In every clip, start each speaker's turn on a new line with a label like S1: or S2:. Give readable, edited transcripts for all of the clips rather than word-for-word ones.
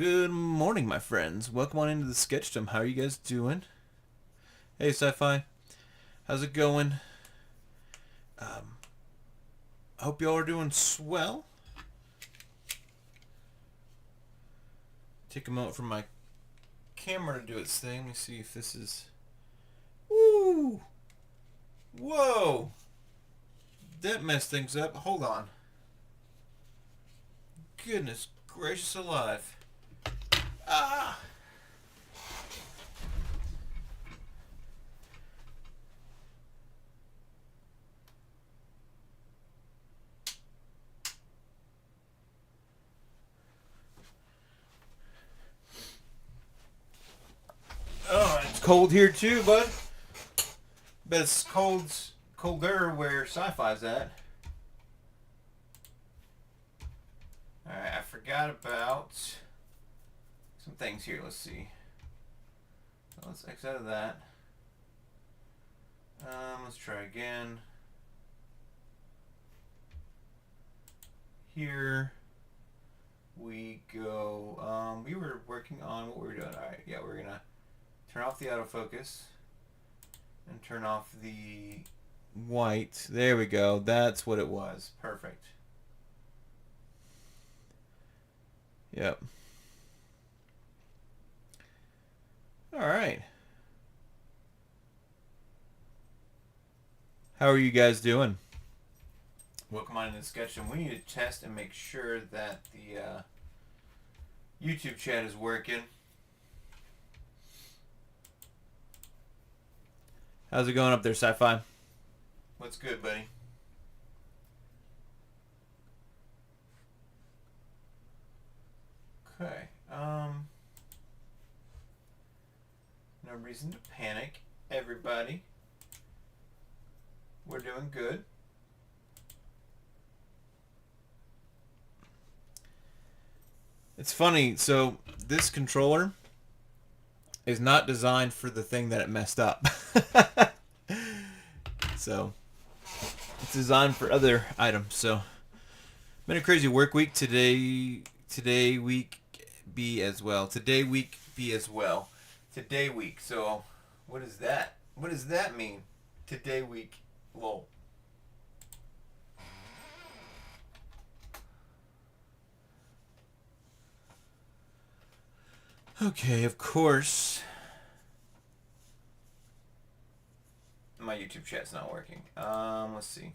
S1: Good morning, my friends. Welcome on into the Sketchdom. How are you guys doing? Hey, Sci-Fi. How's it going? I hope y'all are doing swell. Take a moment for my camera to do its thing. Let me see if this is... Woo! Whoa! That messed things up. Hold on. Goodness gracious alive. Ah! Oh, it's cold here too, bud. Bet it's colder where Sci-Fi's at. Alright, I forgot about some things here. Let's see. So let's X out of that. Let's try again. Here we go. We were working on what we were doing. Alright, yeah, we're gonna turn off the autofocus and turn off the white. There we go. That's what it was. Perfect. Yep. Alright. How are you guys doing? Welcome on into the Sketchdom. We need to test and make sure that the YouTube chat is working. How's it going up there, Sci-Fi? What's good, buddy? Okay. No reason to panic, everybody. We're doing good. It's funny, so this controller is not designed for the thing that it messed up. So it's designed for other items. So been a crazy work week today. Today week be as well. Today week be as well. Today week. So what is that? What does that mean? Today week. Lol. Okay, of course. My YouTube chat's not working. Let's see.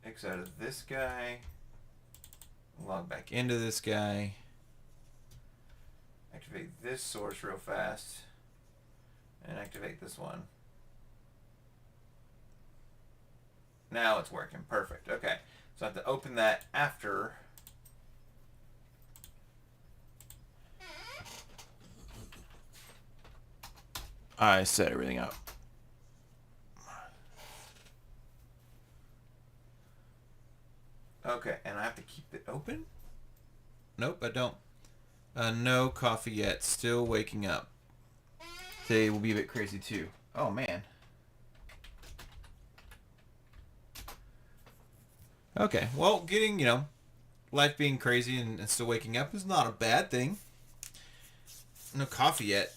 S1: X out of this guy. Log back into this guy. Activate this source real fast. And activate this one. Now it's working. Perfect. Okay. So I have to open that after. I set everything up. Okay, and I have to keep it open? Nope, I don't. No coffee yet. Still waking up. Today will be a bit crazy too. Oh man. Okay, well, getting, life being crazy and still waking up is not a bad thing. No coffee yet.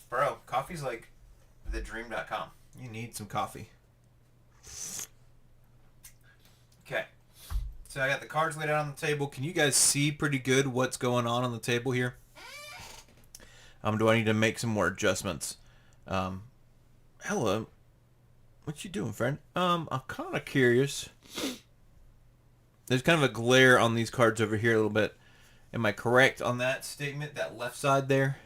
S1: Bro, coffee's like thedream.com. You need some coffee. Okay. So I got the cards laid out on the table. Can you guys see pretty good what's going on the table here? Do I need to make some more adjustments? Hello. What you doing, friend? I'm kind of curious. There's kind of a glare on these cards over here a little bit. Am I correct on that statement? That left side there?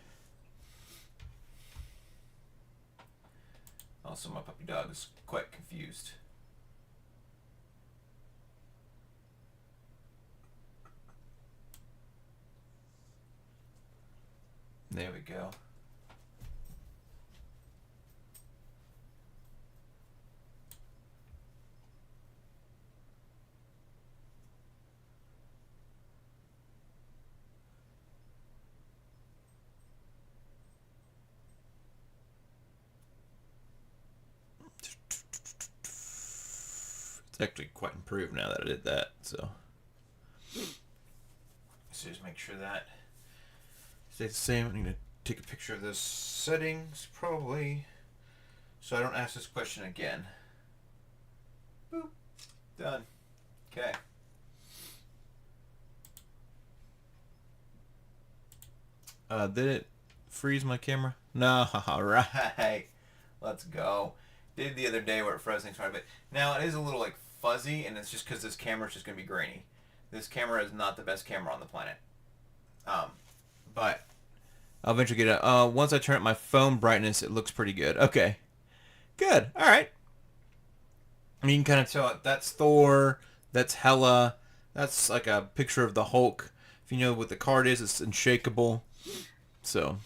S1: Also, my puppy dog is quite confused. There we go. It's actually quite improved now that I did that. So just make sure that stays the same. I need to take a picture of those settings probably, so I don't ask this question again. Boop. Done. Okay. Did it freeze my camera? No. All right. Let's go. Did the other day where it froze things quite a bit. Now it is a little like fuzzy, and it's just because this camera is just gonna be grainy. This camera is not the best camera on the planet. But I'll eventually get it. Once I turn up my phone brightness, it looks pretty good. Okay. Good. All right. And you can kind of tell it. That's Thor. That's Hela. That's like a picture of the Hulk. If you know what the card is, it's unshakable. So.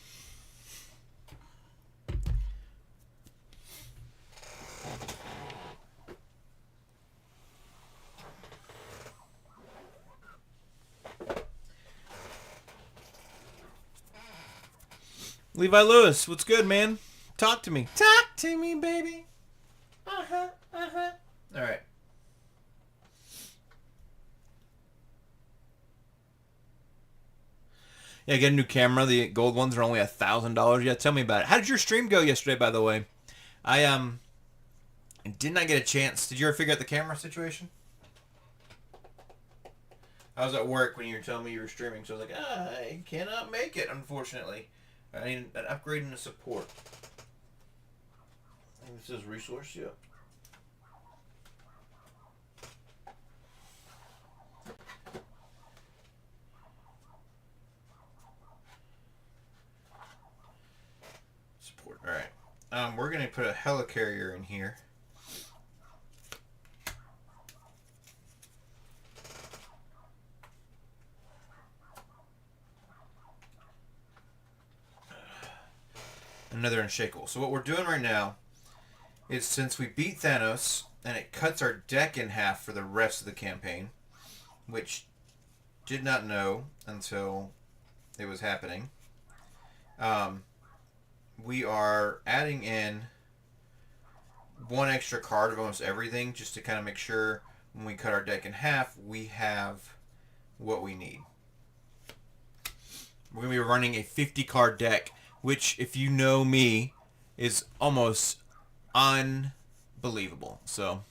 S1: Levi Lewis, what's good, man? Talk to me. Talk to me, baby. Uh-huh. All right. Yeah, get a new camera. The gold ones are only $1,000. Yeah, tell me about it. How did your stream go yesterday, by the way? I did not get a chance. Did you ever figure out the camera situation? I was at work when you were telling me you were streaming, so I was like, I cannot make it, unfortunately. I need an upgrade and a support. I think this is resource, yeah. Support, alright. We're going to put a helicarrier in here. Another unshakable. So what we're doing right now is, since we beat Thanos and it cuts our deck in half for the rest of the campaign, which did not know until it was happening, we are adding in one extra card of almost everything just to kind of make sure when we cut our deck in half we have what we need. We're going to be running a 50 card deck, which, if you know me, is almost unbelievable. So,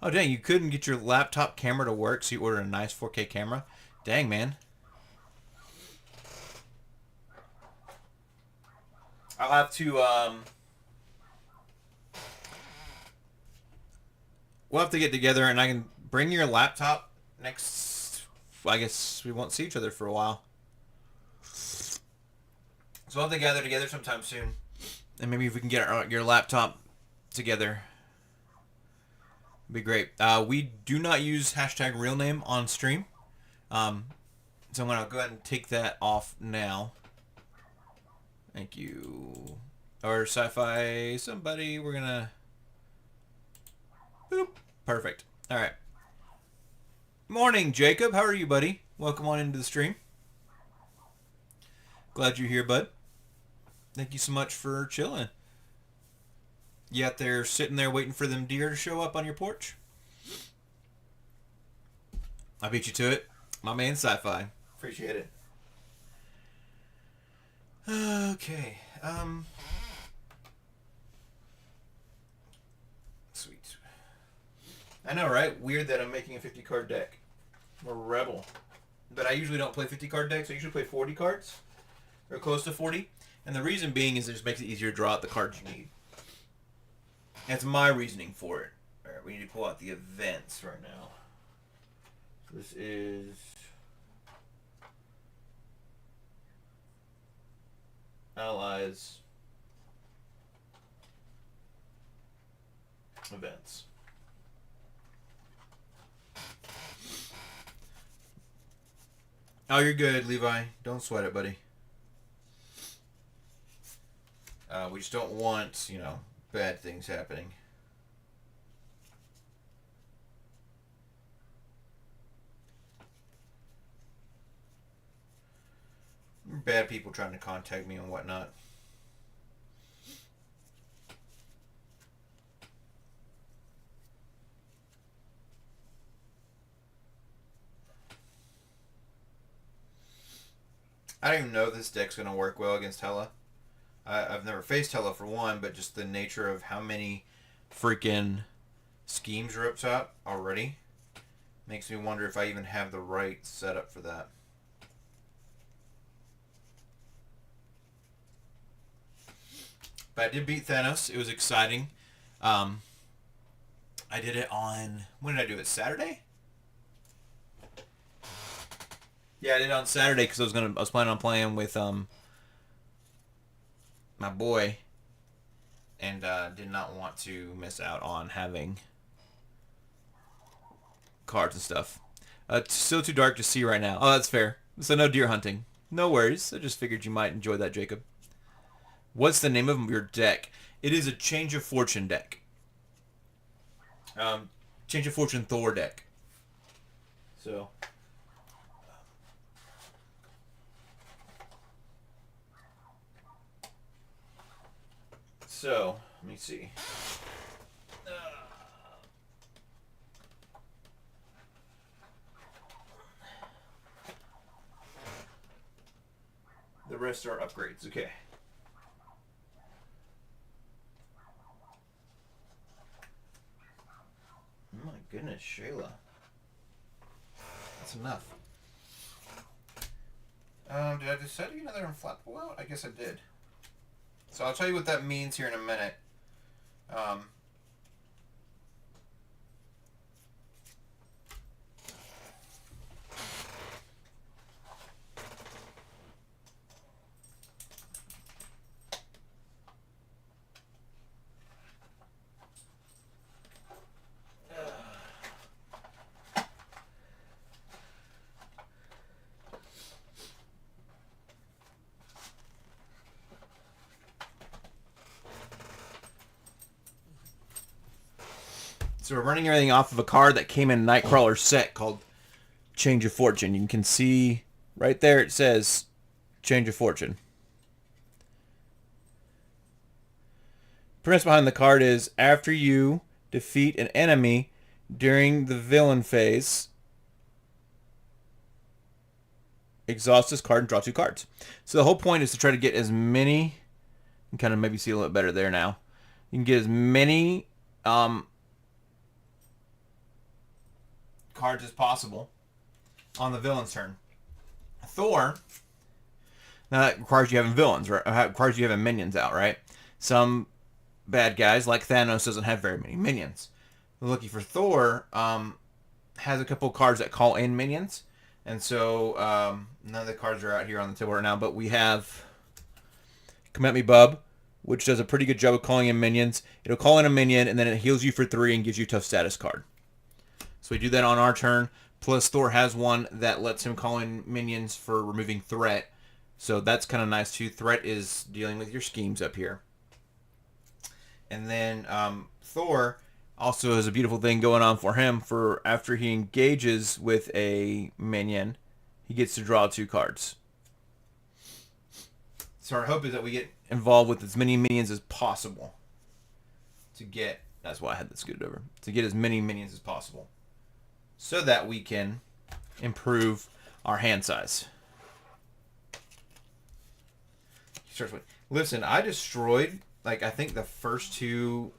S1: oh dang, you couldn't get your laptop camera to work, so you ordered a nice 4K camera? Dang, man. I'll have to, we'll have to get together and I can bring your laptop next. I guess we won't see each other for a while. So we'll have to gather together sometime soon. And maybe if we can get your laptop together, it'd be great. We do not use hashtag real name on stream. So I'm going to go ahead and take that off now. Thank you. Or sci-fi somebody. We're going to... Boop. Perfect. All right. Morning, Jacob. How are you, buddy? Welcome on into the stream. Glad you're here, bud. Thank you so much for chilling. You out there sitting there waiting for them deer to show up on your porch? I beat you to it. My man, sci-fi. Appreciate it. Okay. Sweet. I know, right? Weird that I'm making a 50 card deck. I'm a rebel. But I usually don't play 50 card decks. I usually play 40 cards. Or close to 40. And the reason being is it just makes it easier to draw out the cards you need. That's my reasoning for it. Alright, we need to pull out the events right now. This is... Allies. Events. Oh, you're good, Levi. Don't sweat it, buddy. We just don't want, bad things happening. Bad people trying to contact me and whatnot. I don't even know if this deck's going to work well against Hela. I've never faced Hela for one, but just the nature of how many freaking schemes are up top already makes me wonder if I even have the right setup for that. But I did beat Thanos. It was exciting. I did it on, when did I do it? Saturday? Yeah, I did it on Saturday because I was planning on playing with my boy, and did not want to miss out on having cards and stuff. It's still too dark to see right now. Oh, that's fair. So no deer hunting. No worries. I just figured you might enjoy that, Jacob. What's the name of your deck? It is a Change of Fortune deck. Change of Fortune Thor deck. So. So, let me see. The rest are upgrades. Okay. Oh my goodness, Shayla. That's enough. Did I decide to get another inflatable out? I guess I did. So I'll tell you what that means here in a minute. So we're running everything off of a card that came in Nightcrawler set called Change of Fortune. You can see right there it says Change of Fortune. Premise behind the card is after you defeat an enemy during the villain phase, exhaust this card and draw 2 cards. So the whole point is to try to get as many, you can kind of maybe see a little bit better there now. You can get as many cards as possible on the villain's turn. Thor, now that requires you having villains, right? It requires you having minions out, right? Some bad guys, like Thanos, doesn't have very many minions. Looking for Thor, has a couple cards that call in minions. And so, none of the cards are out here on the table right now, but we have Come At Me Bub, which does a pretty good job of calling in minions. It'll call in a minion, and then it heals you for 3 and gives you a tough status card. So we do that on our turn. Plus, Thor has one that lets him call in minions for removing threat. So that's kind of nice, too. Threat is dealing with your schemes up here. And then Thor also has a beautiful thing going on for him. For after he engages with a minion, he gets to draw 2 cards. So our hope is that we get involved with as many minions as possible to get, that's why I had this scooted over, to get as many minions as possible so that we can improve our hand size. He starts with, listen, I destroyed, like, I think the first 2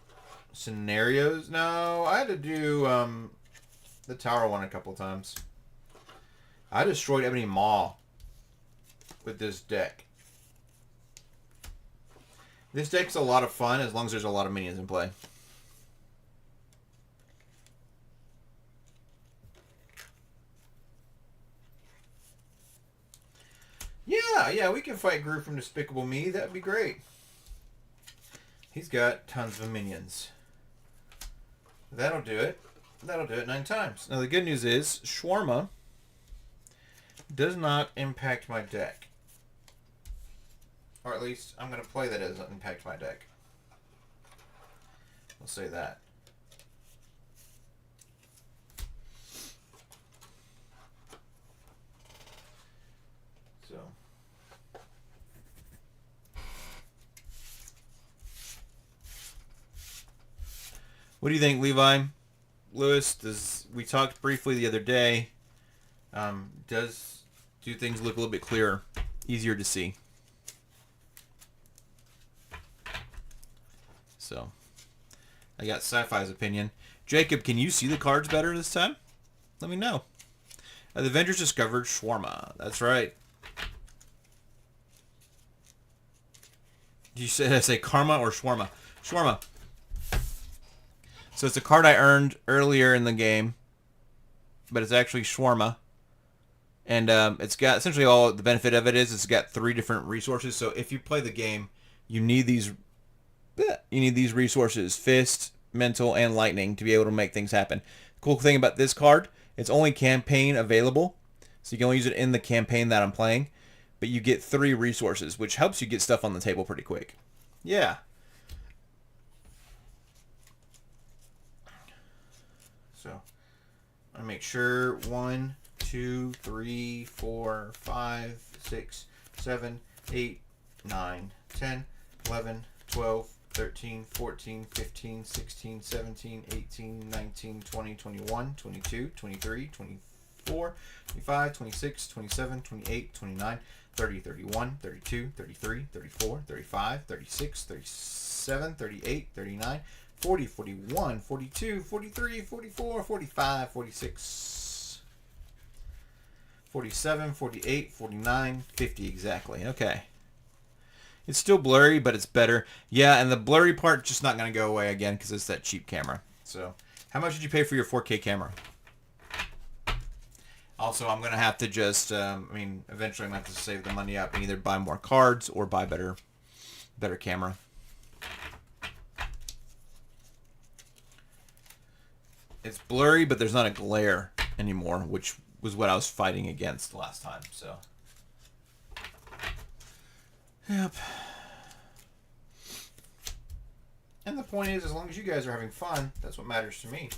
S1: scenarios. No, I had to do the tower one a couple times. I destroyed Ebony Maw with this deck. This deck's a lot of fun as long as there's a lot of minions in play. Yeah, we can fight Gru from Despicable Me. That'd be great. He's got tons of minions. That'll do it. That'll do it 9 times. Now the good news is, Shawarma does not impact my deck. Or at least, I'm going to play that it doesn't impact my deck. We'll say that. So. What do you think, Levi? Lewis, we talked briefly the other day. Do things look a little bit clearer easier to see. So, I got Sci-Fi's opinion. Jacob, can you see the cards better this time? Let me know. The Avengers discovered shawarma. That's right. Did you say karma or shawarma? Shawarma. So it's a card I earned earlier in the game, but it's actually shawarma. And it's got essentially all the benefit of it is it's got 3 different resources. So if you play the game, you need these resources: fist, mental, and lightning to be able to make things happen. The cool thing about this card, it's only campaign available, so you can only use it in the campaign that I'm playing. But you get 3 resources, which helps you get stuff on the table pretty quick. Yeah. So I make sure 1, 2, 3, 4, 5, 6, 7, 8, 9, 10, 11, 12, 13, 14, 15, 16, 17, 18, 19, 20, 21, 22, 23, 24, 25, 26, 27, 28, 29, 30, 31, 32, 33, 34, 35, 36, 37, 38, 39, 40, 41, 42, 43, 44, 45, 46, 47, 48, 49, 50 exactly. Okay. It's still blurry, but it's better. Yeah, and the blurry part just not going to go away again because it's that cheap camera. So, how much did you pay for your 4K camera? Also, I'm going to have to just, eventually I'm going to have to save the money up and either buy more cards or buy better camera. It's blurry, but there's not a glare anymore, which was what I was fighting against last time, so. Yep. And the point is, as long as you guys are having fun, that's what matters to me.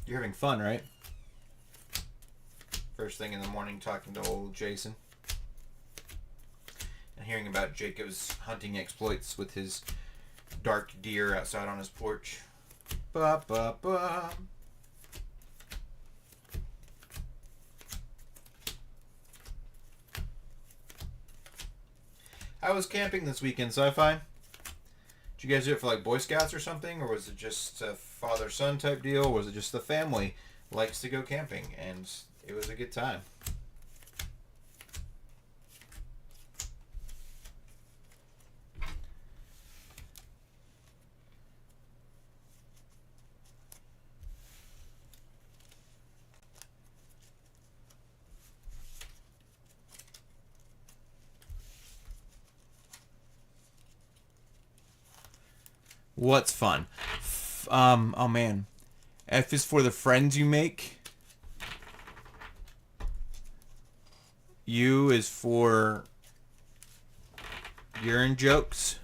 S1: You're having fun, right? First thing in the morning, talking to old Jason. And hearing about Jacob's hunting exploits with his dark deer outside on his porch. Ba ba ba. How was camping this weekend, Sci-Fi? Did you guys do it for like Boy Scouts or something? Or was it just a father-son type deal? Or was it just the family likes to go camping? And it was a good time. What's fun? Oh man. F is for the friends you make. U is for urine jokes.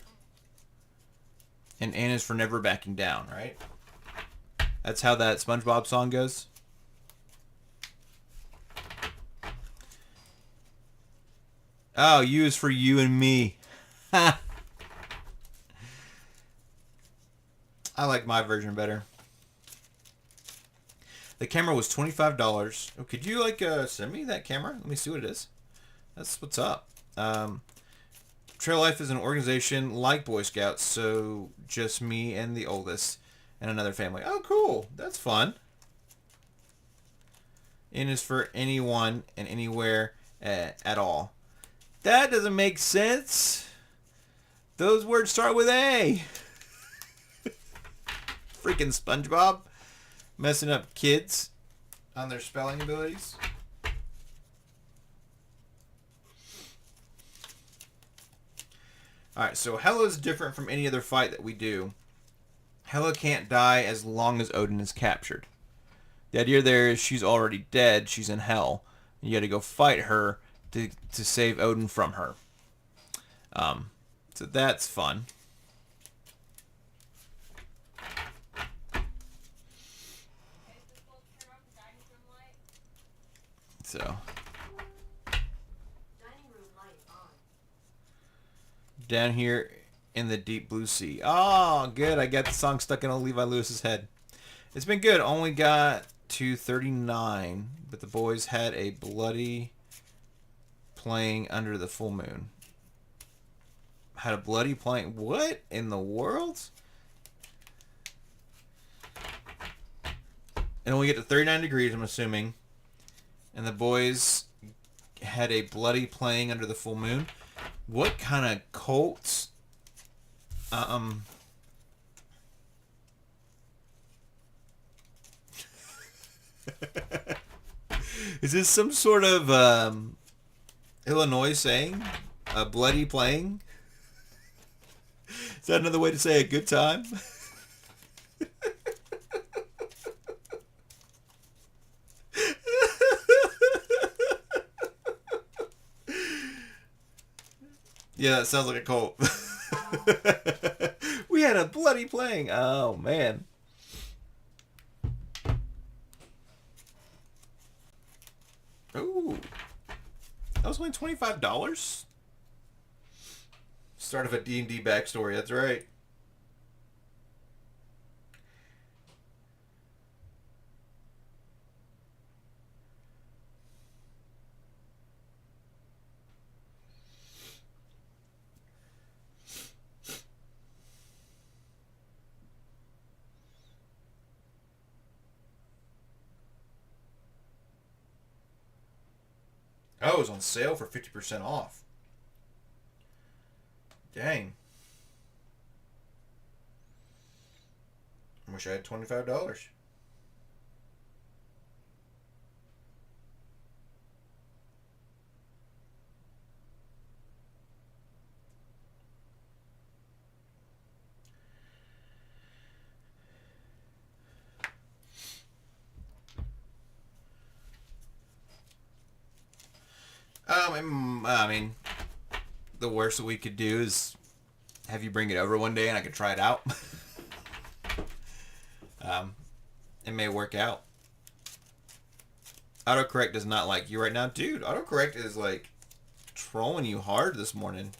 S1: And N is for never backing down, right? That's how that SpongeBob song goes. Oh, U is for you and me. Ha! I like my version better. The camera was $25. Oh, could you send me that camera? Let me see what it is. That's what's up. Trail Life is an organization like Boy Scouts, so just me and the oldest and another family. Oh, cool. That's fun. N is for anyone and anywhere at all. That doesn't make sense. Those words start with A. Freaking SpongeBob messing up kids on their spelling abilities. Alright, so Hela's different from any other fight that we do. Hela can't die as long as Odin is captured. The idea there is she's already dead, she's in hell. You gotta go fight her to save Odin from her. So that's fun. So down here in the deep blue sea. Oh, good. I got the song stuck in old Levi Lewis's head. It's been good. Only got to 39, but the boys had a bloody playing under the full moon. Had a bloody playing. What in the world? And when we get to 39 degrees, I'm assuming, and the boys had a bloody playing under the full moon. What kind of cults? Is this some sort of Illinois saying? A bloody playing? Is that another way to say a good time? Yeah, that sounds like a cult. We had a bloody playing. Oh, man. Ooh. That was only $25? Start of a D&D backstory, that's right. Oh, it was on sale for 50% off. Dang. I wish I had $25. I mean, the worst that we could do is have you bring it over one day and I could try it out. It may work out. Autocorrect does not like you right now. Dude, autocorrect is like trolling you hard this morning.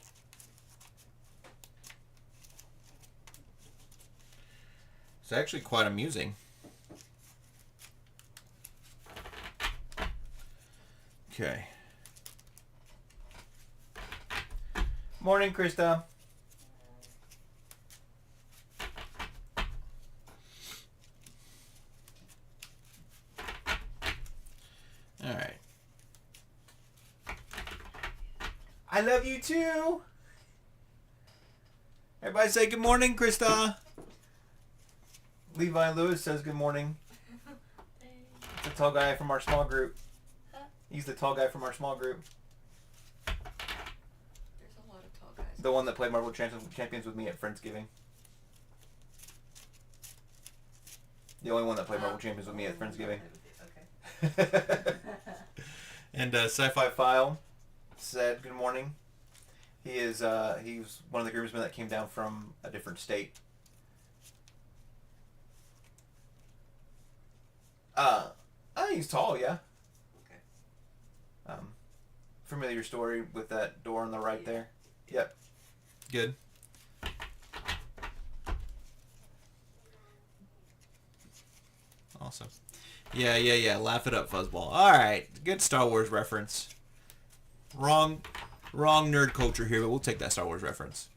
S1: It's actually quite amusing. Okay. Morning, Krista. All right. I love you too. Everybody say good morning, Krista. Levi Lewis says good morning. It's the tall guy from our small group. He's the tall guy from our small group.
S2: There's a lot of tall guys.
S1: The one that played Marvel Champions with me at Friendsgiving. The only one that played Marvel Champions with me at Friendsgiving.
S2: Okay.
S1: And Sci-Fi File said good morning. He's one of the groomsmen that came down from a different state. He's tall, yeah.
S2: Okay.
S1: Familiar story with that door on the right there. Yep. Good. Awesome. Yeah. Laugh it up, Fuzzball. All right. Good Star Wars reference. Wrong nerd culture here, but we'll take that Star Wars reference.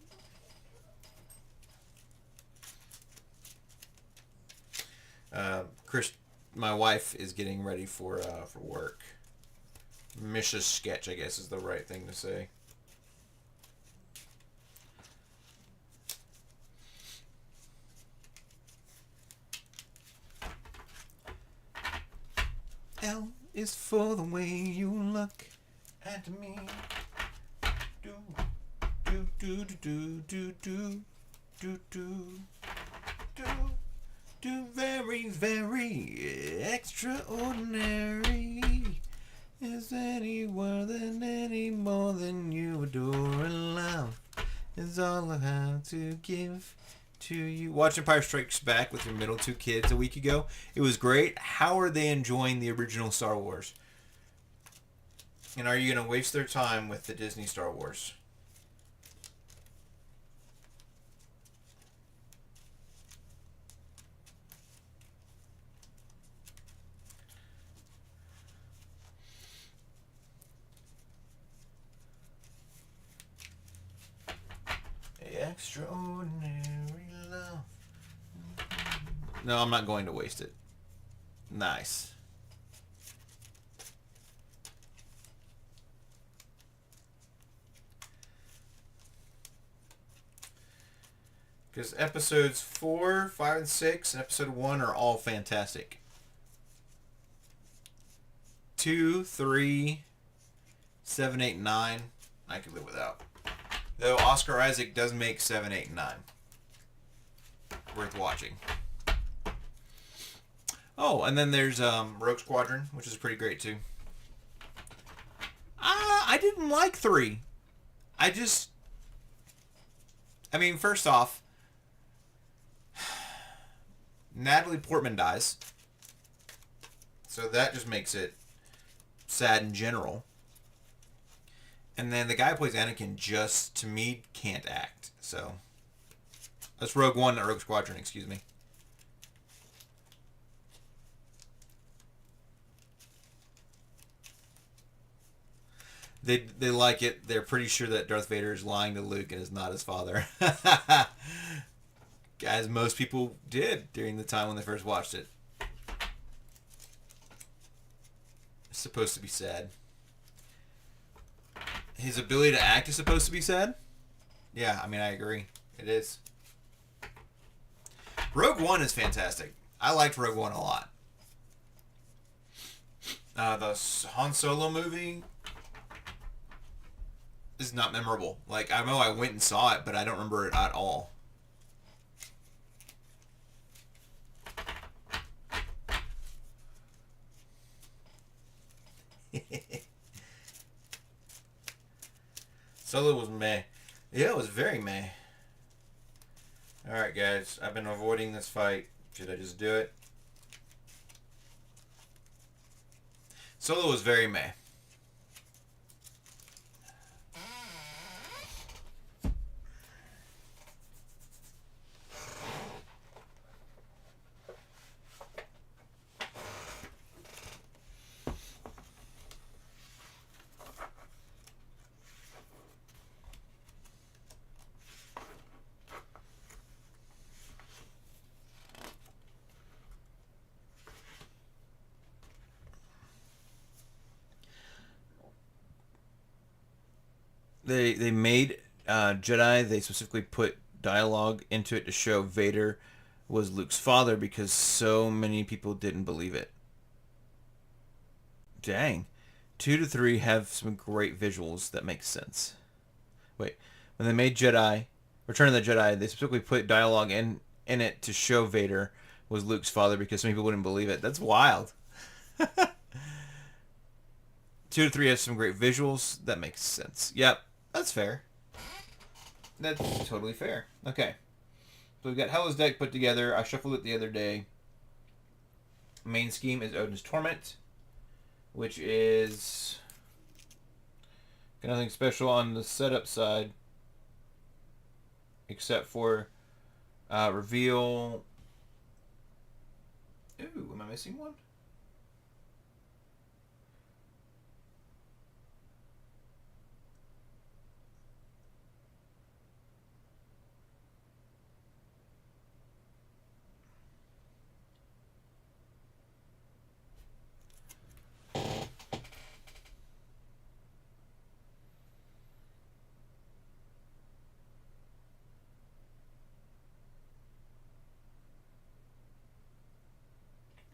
S1: Chris, my wife is getting ready for work. Mrs. Sketch, I guess, is the right thing to say. L is for the way you look at me. Do do do do do do do do do do very very extraordinary. Is any more than you adore and love is all I have to give to you. Watch Empire Strikes Back with your middle two kids a week ago. It was great. How are they enjoying the original Star Wars? And are you going to waste their time with the Disney Star Wars? Extraordinary love. No, I'm not going to waste it. Nice. Because episodes 4, 5, and 6, and episode 1 are all fantastic. 2, 3, 7, 8, 9, I could live without. Though Oscar Isaac does make 7, 8, and 9 worth watching. Oh, and then there's Rogue Squadron, which is pretty great too. I didn't like 3. I mean, first off, Natalie Portman dies. So that just makes it sad in general. And then the guy who plays Anakin just, to me, can't act. So that's Rogue One, not Rogue Squadron, excuse me. They like it. They're pretty sure that Darth Vader is lying to Luke and is not his father. As most people did during the time when they first watched it. It's supposed to be sad. His ability to act is supposed to be sad? Yeah, I mean, I agree. It is. Rogue One is fantastic. I liked Rogue One a lot. The Han Solo movie is not memorable. Like, I know I went and saw it, but I don't remember it at all. Solo was meh. Yeah, it was very meh. Alright, guys. I've been avoiding this fight. Should I just do it? Solo was very meh. They made Jedi. They specifically put dialogue into it to show Vader was Luke's father because so many people didn't believe it. Dang. 2 to 3 have some great visuals that make sense. Wait, when they made Return of the Jedi, they specifically put dialogue in it to show Vader was Luke's father because some people wouldn't believe it. That's wild. 2 to 3 has some great visuals that makes sense. Yep, that's fair. That's totally fair. Okay. So we've got Hela's deck put together. I shuffled it the other day. Main scheme is Odin's Torment, which is got nothing special on the setup side except for reveal. Ooh, am I missing one?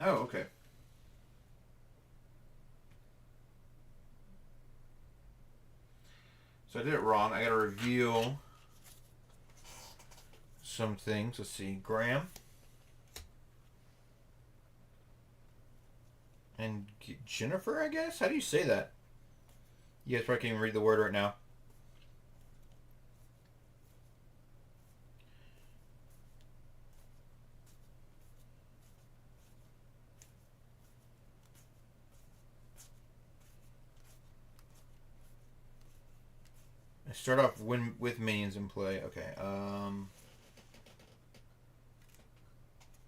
S1: Oh, okay. So I did it wrong. I gotta reveal some things. Let's see. Graham. And Jennifer, I guess? How do you say that? You guys probably can't even read the word right now. I start off with minions in play. Okay.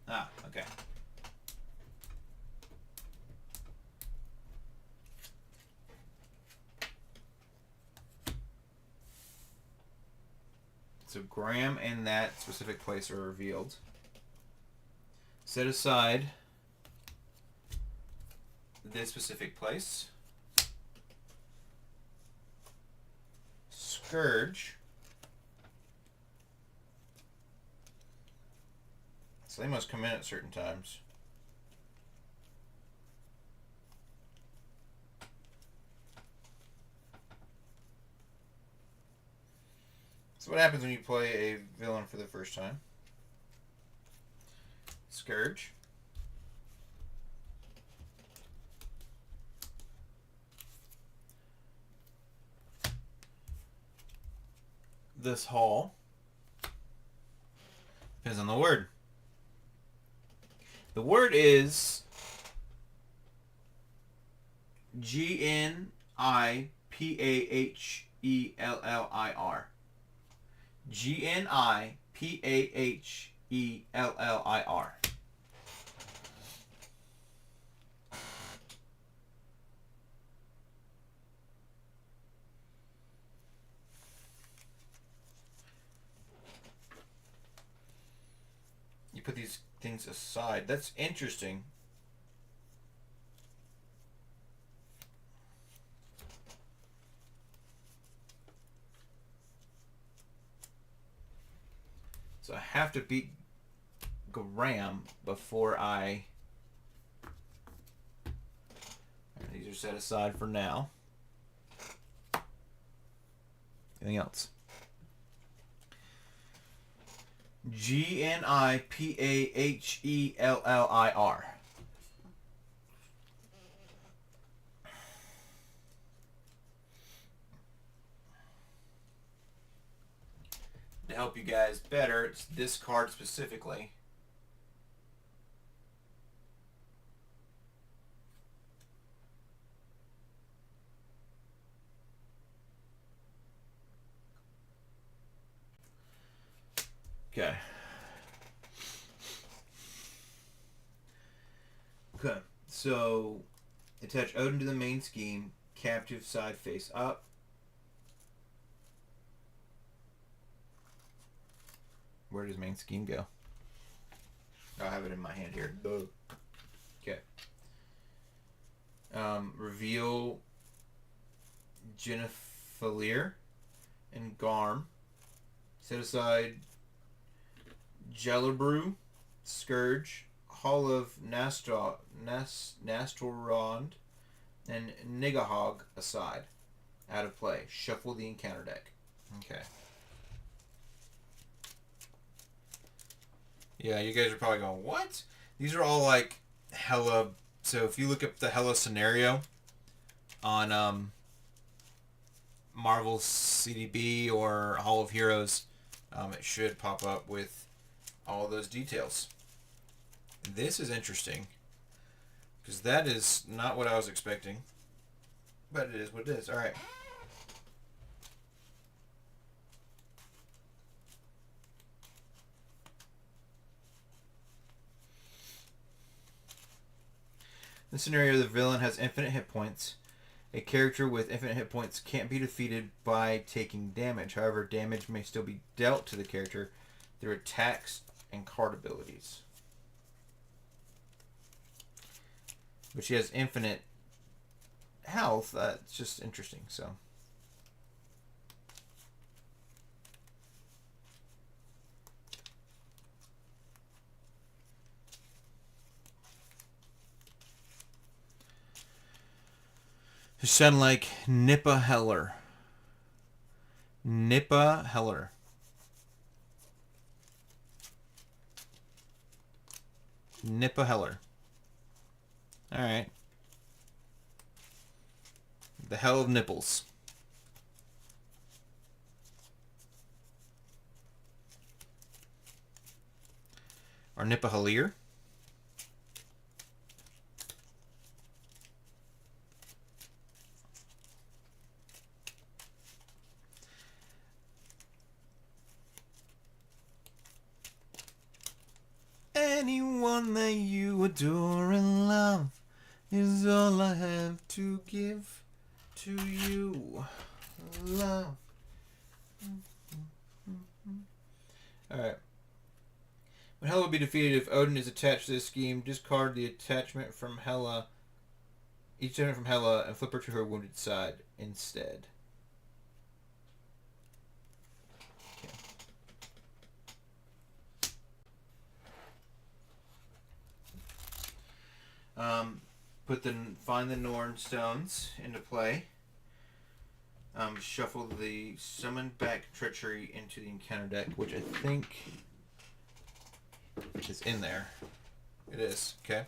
S1: Okay. So Graham and that specific place are revealed. Set aside this specific place. Scourge. So they must come in at certain times. So what happens when you play a villain for the first time? Scourge. This hall. Depends on the word. The word is GNIPAHELLIR. GNIPAHELLIR. You put these things aside. That's interesting. So I have to beat Graham before I... These are set aside for now. Anything else? GNIPAHELLIR. To help you guys better, it's this card specifically. Okay. Okay. So, attach Odin to the main scheme. Captive side face up. Where does main scheme go? I have it in my hand here. Okay. Reveal Jennifer and Garm. Set aside Jellerbrew, Scourge, Hall of Nastorond, and Nigahog aside. Out of play. Shuffle the encounter deck. Okay. Yeah, you guys are probably going, what? These are all like Hela. So if you look up the Hela scenario on Marvel's CDB or Hall of Heroes, it should pop up with all those details. This is interesting because that is not what I was expecting, but it is what it is. All right. In this scenario, the villain has infinite hit points. A character with infinite hit points can't be defeated by taking damage. However, damage may still be dealt to the character through attacks and card abilities. But she has infinite health. It's just interesting. So. It sound like Nippa Heller. Nippa Heller. Nippa Heller. Alright. The hell of nipples. Or Nippa Hellier. Anyone that you adore and love is all I have to give to you. Love. Alright. When Hela will be defeated, if Odin is attached to this scheme, discard the attachment from Hela. Each attachment from Hela and flip her to her wounded side instead. Find the Norn stones into play. Shuffle the summoned back treachery into the encounter deck, which I think is in there. It is. Okay.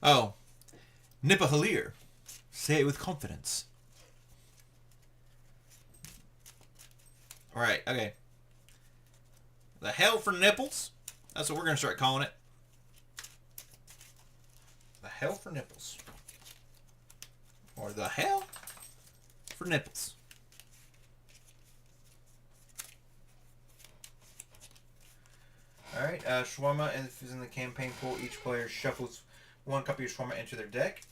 S1: Oh, Nippahalir. Say it with confidence. All right. Okay. The hell for nipples. That's what we're going to start calling it. The hell for nipples. Or the hell for nipples. Alright, Shawarma is in the campaign pool. Each player shuffles one copy of Shawarma into their deck.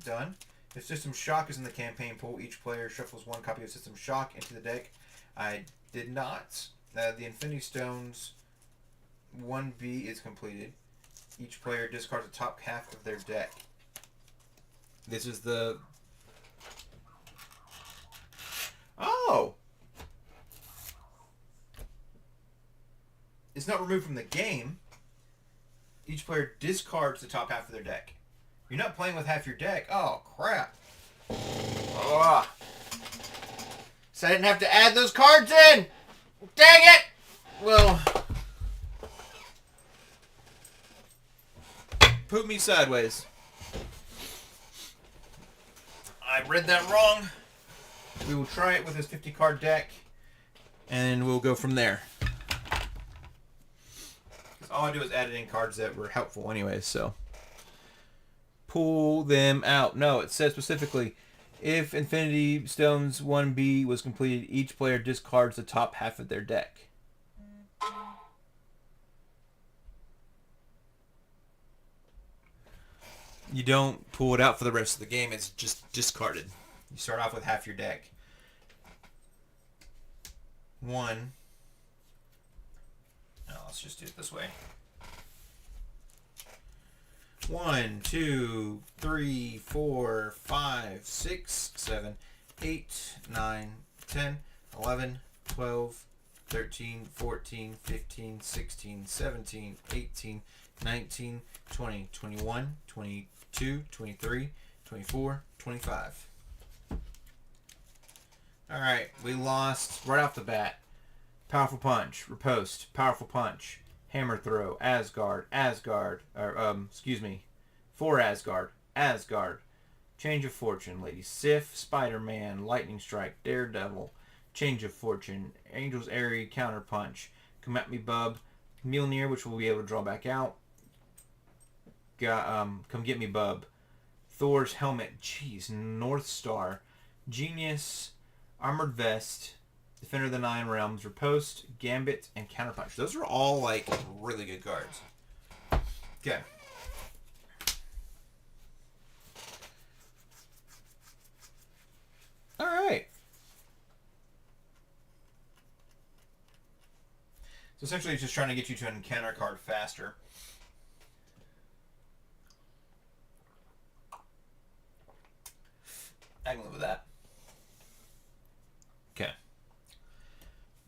S1: Done. If System Shock is in the campaign pool, each player shuffles one copy of System Shock into the deck. I did not. The Infinity Stones 1B is completed. Each player discards the top half of their deck. This is the... Oh! It's not removed from the game. Each player discards the top half of their deck. You're not playing with half your deck. Oh, crap. Ugh. So I didn't have to add those cards in! Dang it! Well... Poop me sideways. I read that wrong. We will try it with this 50 card deck. And we'll go from there. All I do is add in cards that were helpful anyways, so. Pull them out. No, it says specifically, if Infinity Stones 1B was completed, each player discards the top half of their deck. You don't pull it out for the rest of the game. It's just discarded. You start off with half your deck. One. No, let's just do it this way. 1, 2, 3, 4, 5, 6, 7, 8, 9, 10, 11, 12, 13, 14, 15, 16, 17, 18, 19, 20, 21, 22, 23, 24, 25. Alright, we lost right off the bat. Powerful Punch, Riposte, Powerful Punch, Hammer Throw, Asgard, for Asgard, Change of Fortune, Lady Sif, Spider-Man, Lightning Strike, Daredevil, Change of Fortune, Angel's Airy, Counter Punch, Come At Me Bub, Mjolnir, which we'll be able to draw back out, Come Get Me Bub, Thor's Helmet, North Star, Genius, Armored Vest, Defender of the Nine Realms, Riposte, Gambit, and Counterpunch. Those are all, like, really good cards. Okay. Alright. So essentially it's just trying to get you to encounter a card faster. I can live with that. Okay.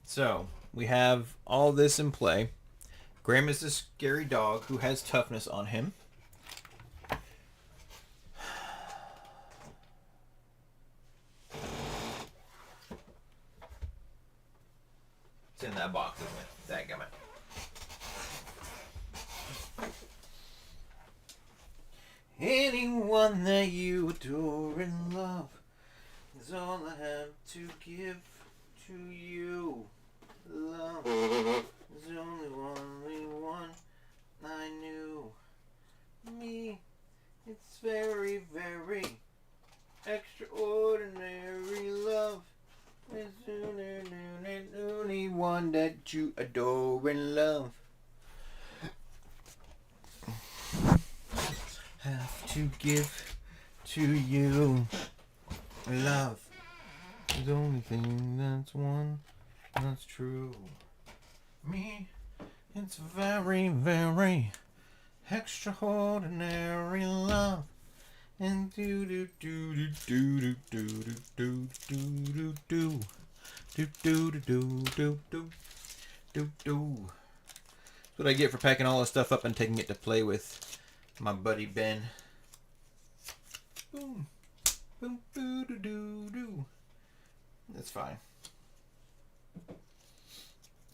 S1: So, we have all this in play. Graham is a scary dog who has toughness on him. It's in that box, isn't it? Dadgummit. Anyone that you adore and love is all I have to give to you. Love is the only one I knew. Me, it's very, very extraordinary love. It's the only one that you adore and love. Have to give to you. Love the only thing that's one that's true. Me, it's very, very extraordinary love. And do do do do do do do do do do do do do do do do do. That's what I get for packing all this stuff up and taking it to play with my buddy Ben. Boom, boom, do do do do. That's fine.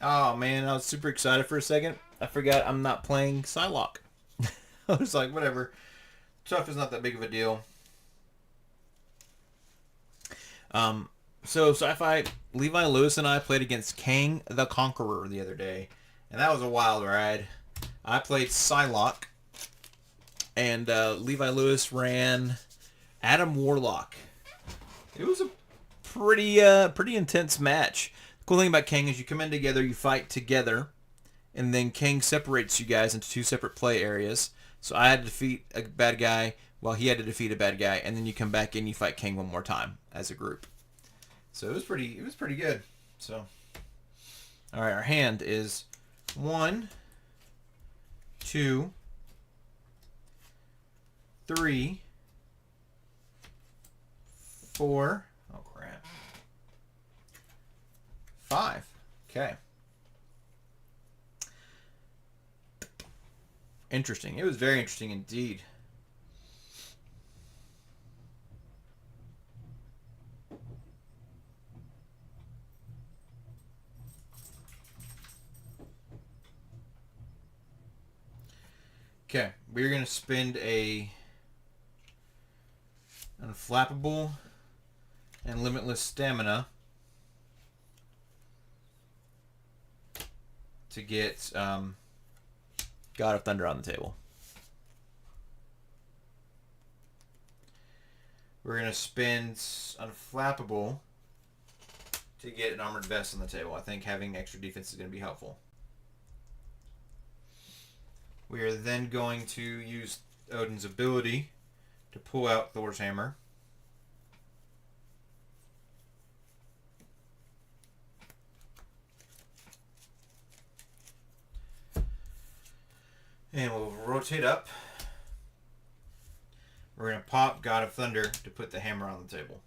S1: Oh man, I was super excited for a second. I forgot I'm not playing Psylocke. I was like, whatever. Tough is not that big of a deal. So Sci-Fi, Levi Lewis and I played against Kang the Conqueror the other day, and that was a wild ride. I played Psylocke, and Levi Lewis ran Adam Warlock. It was a pretty intense match. The cool thing about Kang is you come in together, you fight together, and then Kang separates you guys into two separate play areas. So I had to defeat a bad guy while he had to defeat a bad guy, and then you come back and you fight Kang one more time as a group. So it was pretty good. So, all right, our hand is 1, 2, 3, 4. Oh crap. 5. Okay. Interesting. It was very interesting indeed. Okay, we're gonna spend a unflappable and limitless stamina to get God of Thunder on the table. We're gonna spend unflappable to get an armored vest on the table. I think having extra defense is gonna be helpful. We are then going to use Odin's ability to pull out Thor's hammer. And we'll rotate up. We're going to pop God of Thunder to put the hammer on the table.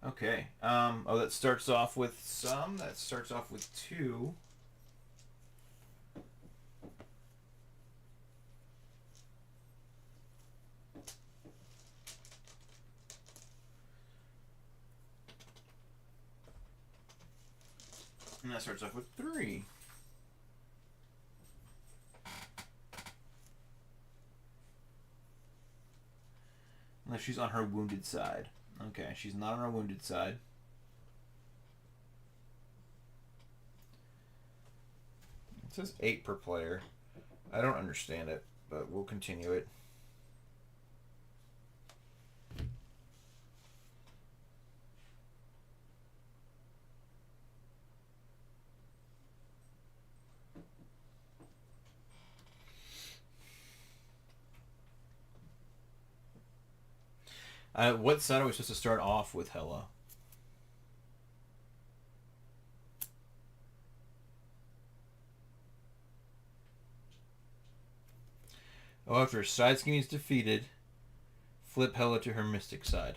S1: Okay. Oh, that starts off with some. That starts off with 2. And that starts off with 3. Unless she's on her wounded side. Okay, she's not on her wounded side. It says 8 per player. I don't understand it, but we'll continue it. What side are we supposed to start off with, Hela? Oh, after her side scheme is defeated, flip Hela to her mystic side.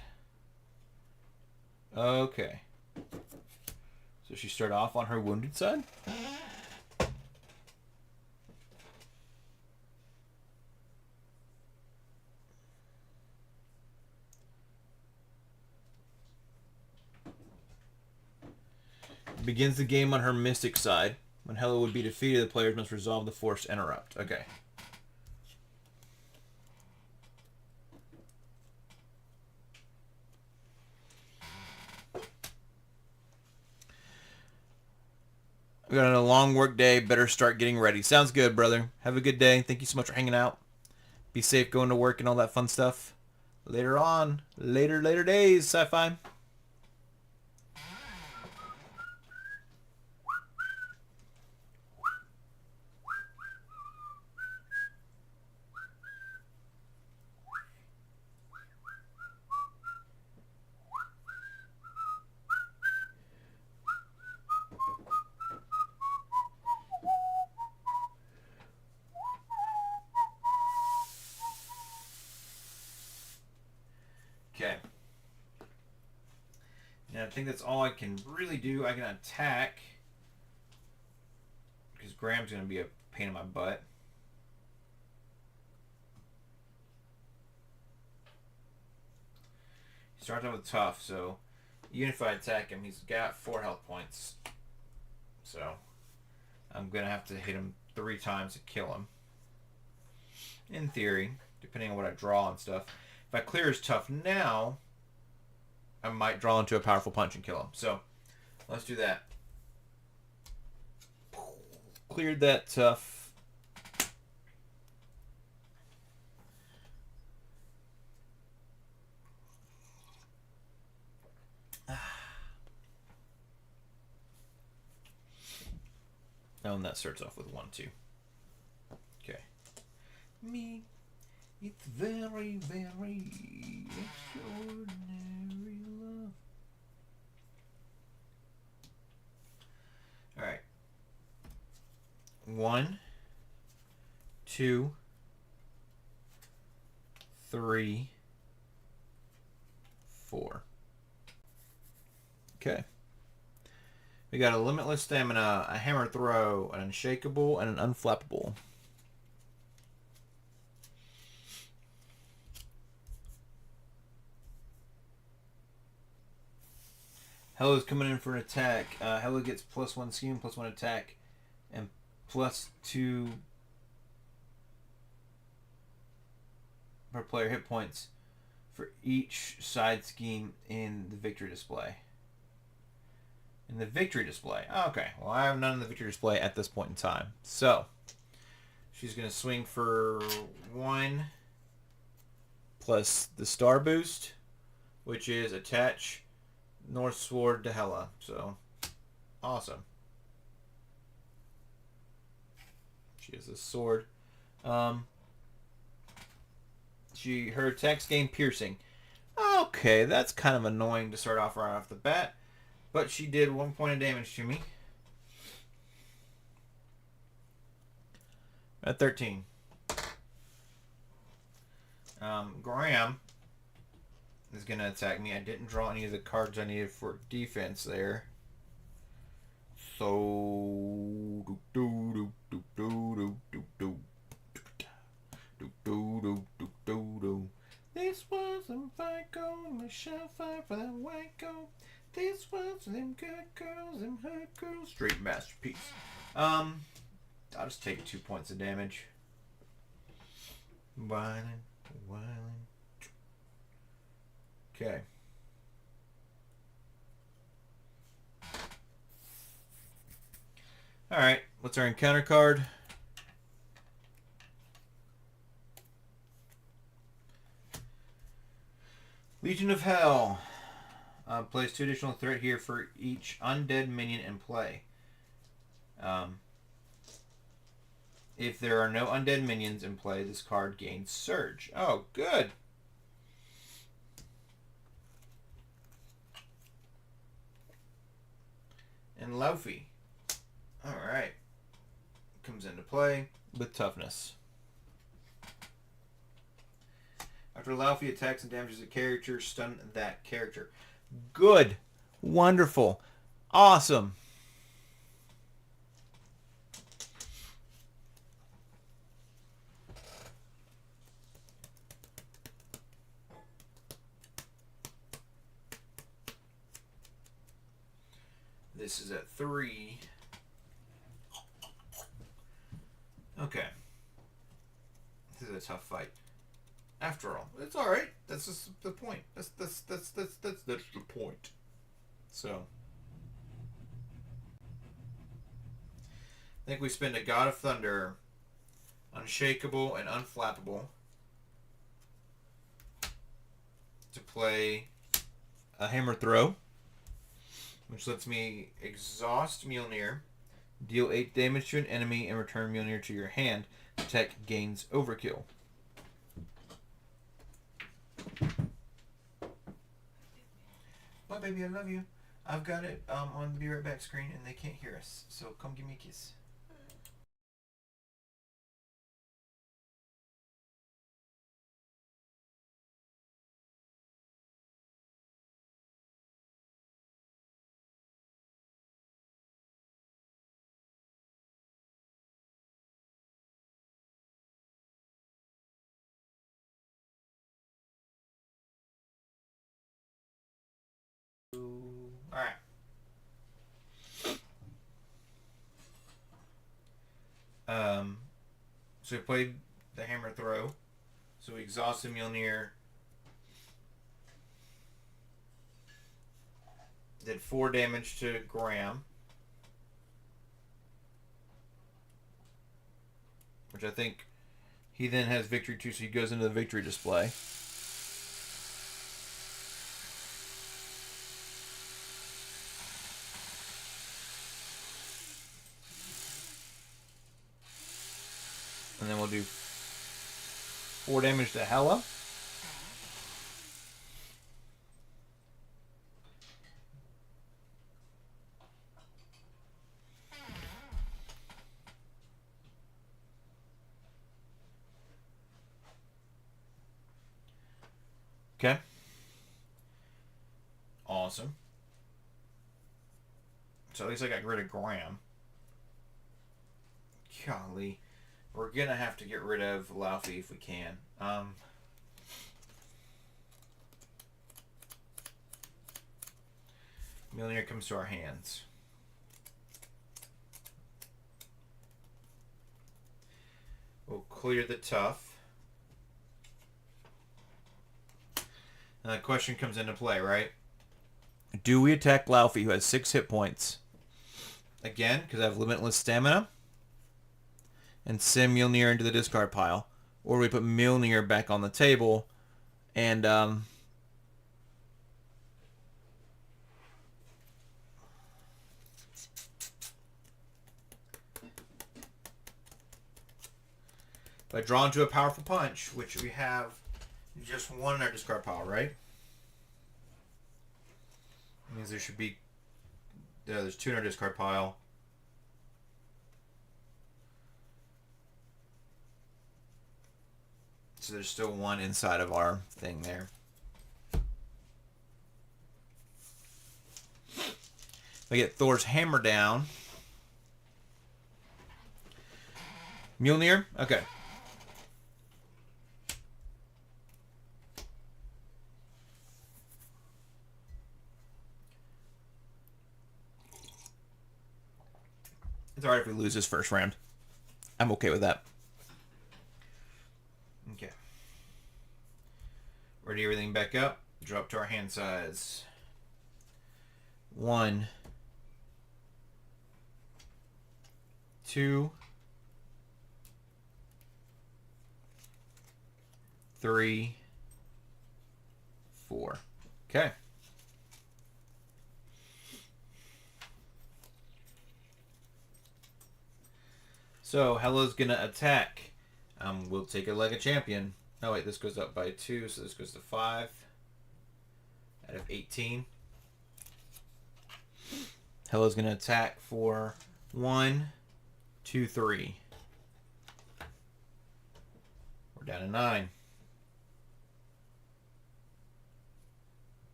S1: Okay. So she start off on her wounded side? Begins the game on her mystic side. When Hela would be defeated, the players must resolve the forced interrupt. Okay. We got a long work day. Better start getting ready. Sounds good, brother. Have a good day. Thank you so much for hanging out. Be safe going to work and all that fun stuff. Later on. Later days, Sci-Fi. think that's all I can really do. I can attack because Graham's going to be a pain in my butt. He starts out with tough, so even if I attack him, he's got 4 health points. So I'm going to have to hit him 3 times to kill him. In theory, depending on what I draw and stuff. If I clear his tough now, I might draw into a powerful punch and kill him. So let's do that. Cleared that tough. Oh, and that starts off with 1, 2. Okay. Me, it's very, very extraordinary love. Alright. 1, 2, 3, 4. Okay. We got a limitless stamina, a hammer throw, an unshakable, and an unflappable. Hela's coming in for an attack. Hela gets +1 scheme, +1 attack, and +2 per player hit points for each side scheme in the victory display. In the victory display. Oh, okay. Well, I have none in the victory display at this point in time. So, she's going to swing for 1 plus the star boost, which is attach North Sword to Hela. So, awesome. She has this sword. Her attacks gain piercing. Okay, that's kind of annoying to start off right off the bat. But she did 1 point of damage to me. At 13. Graham is going to attack me. I didn't draw any of the cards I needed for defense there. So... This was them fight gold, Michelle fight for that white gold. This was them good girls, them hurt girls. Straight masterpiece. I'll just take 2 points of damage. Whining. Okay. Alright, what's our encounter card? Legion of Hell. Place 2 additional threat here for each undead minion in play. If there are no undead minions in play, this card gains Surge. Oh, good. And Laufey. Alright. Comes into play with toughness. After Laufey attacks and damages a character, stun that character. Good. Wonderful. Awesome. This is at 3. Okay. This is a tough fight. After all, it's all right. That's just the point. That's the point. So, I think we spend a God of Thunder, Unshakable and Unflappable, to play a Hammer Throw, which lets me exhaust Mjolnir, deal 8 damage to an enemy, and return Mjolnir to your hand. Tech gains Overkill. Bye, baby, I love you. I've got it on the Be Right Back screen, and they can't hear us, so come give me a kiss. Alright. So we played the hammer throw. So we exhausted Mjolnir. Did 4 damage to Graham. Which I think he then has victory too, so he goes into the victory display. And then we'll do 4 damage to Hela. Okay. Awesome. So at least I got rid of Graham. Golly. We're going to have to get rid of Laufey if we can. Mjolnir comes to our hands. We'll clear the tough. Now the question comes into play, right? Do we attack Laufey, who has 6 hit points? Again, because I have limitless stamina. And send Mjolnir into the discard pile. Or we put Mjolnir back on the table. And, if I draw into a powerful punch, which we have just 1 in our discard pile, right? That means there should be... there's 2 in our discard pile. So there's still 1 inside of our thing there. If I get Thor's hammer down. Mjolnir? Okay. It's alright if we lose this first round. I'm okay with that. Okay. Ready everything back up. Drop to our hand size. 1, 2, 3, 4. Okay. So Hela's gonna attack. We'll take it like a champion. Oh wait, this goes up by 2, so this goes to 5 out of 18. Hela's gonna attack for 1, 2, 3. We're down to 9.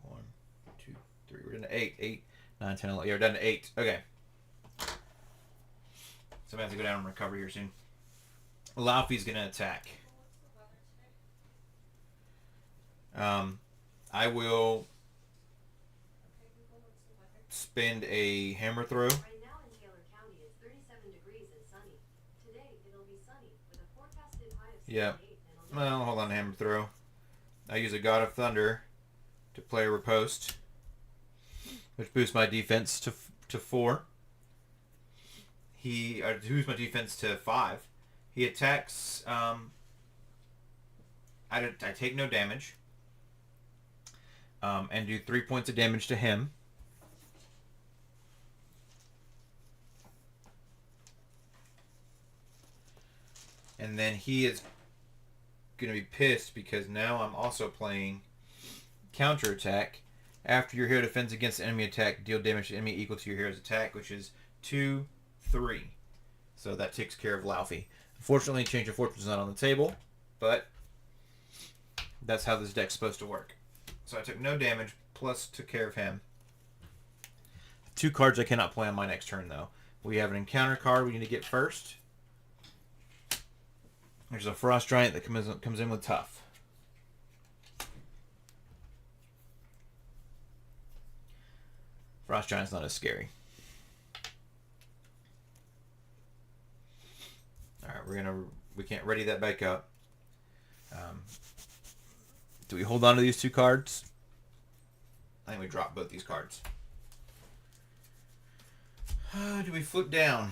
S1: One, 2, 3. We're down to 8. 8, 9, 10, 11. Yeah, we're down to 8. Okay. So I'm going to have to go down and recover here soon. Laufey's going to attack. I will spend a hammer throw.
S3: Right now in Taylor County, it's 37 degrees and sunny. Today, it'll be sunny with a forecasted high of 78.
S1: Yep. Well, hold on, hammer throw. I use a God of Thunder to play a riposte, which boosts my defense to 4. He boosts my defense to 5. He attacks. I take no damage. And do 3 points of damage to him. And then he is going to be pissed because now I'm also playing counterattack. After your hero defends against an enemy attack, deal damage to enemy equal to your hero's attack, which is 2, 3. So that takes care of Laufey. Unfortunately, Change of Fortune is not on the table, but that's how this deck's supposed to work. So I took no damage, plus took care of him. 2 cards I cannot play on my next turn, though. We have an encounter card we need to get first. There's a Frost Giant that comes in with Tough. Frost Giant's not as scary. Alright, we can't ready that back up. Do we hold on to these two cards? I think we drop both these cards. Do we flip down?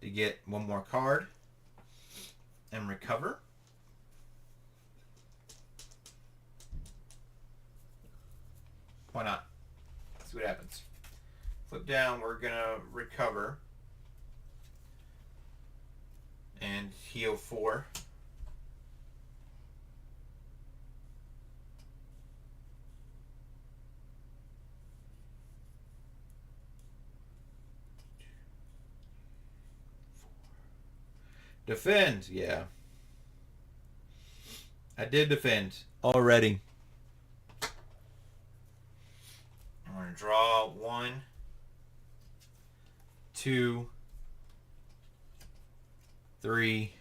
S1: To get one more card and recover. Why not? Let's see what happens. Flip down, we're gonna recover and heal 4. Defend, yeah. I did defend already. I'm going to draw 1, 2, 3,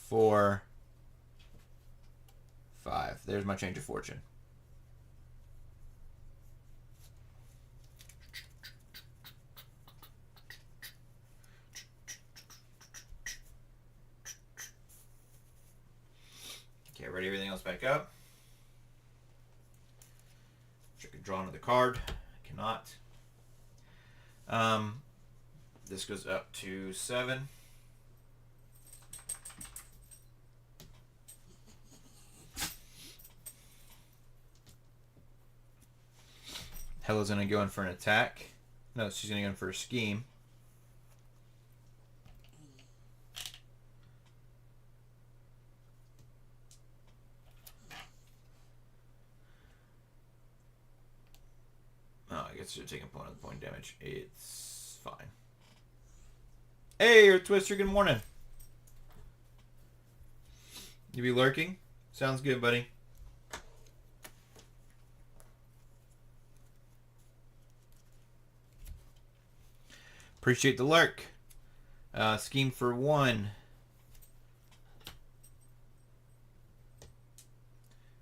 S1: 4, 5. There's my change of fortune. Okay, ready everything else back up. I could draw another card. I cannot. This goes up to 7. Hela's gonna go in for an attack. No, she's gonna go in for a scheme. Oh, I guess you're taking point damage. It's fine. Hey, you're Twister. Good morning. You be lurking? Sounds good, buddy. Appreciate the lurk. Scheme for 1.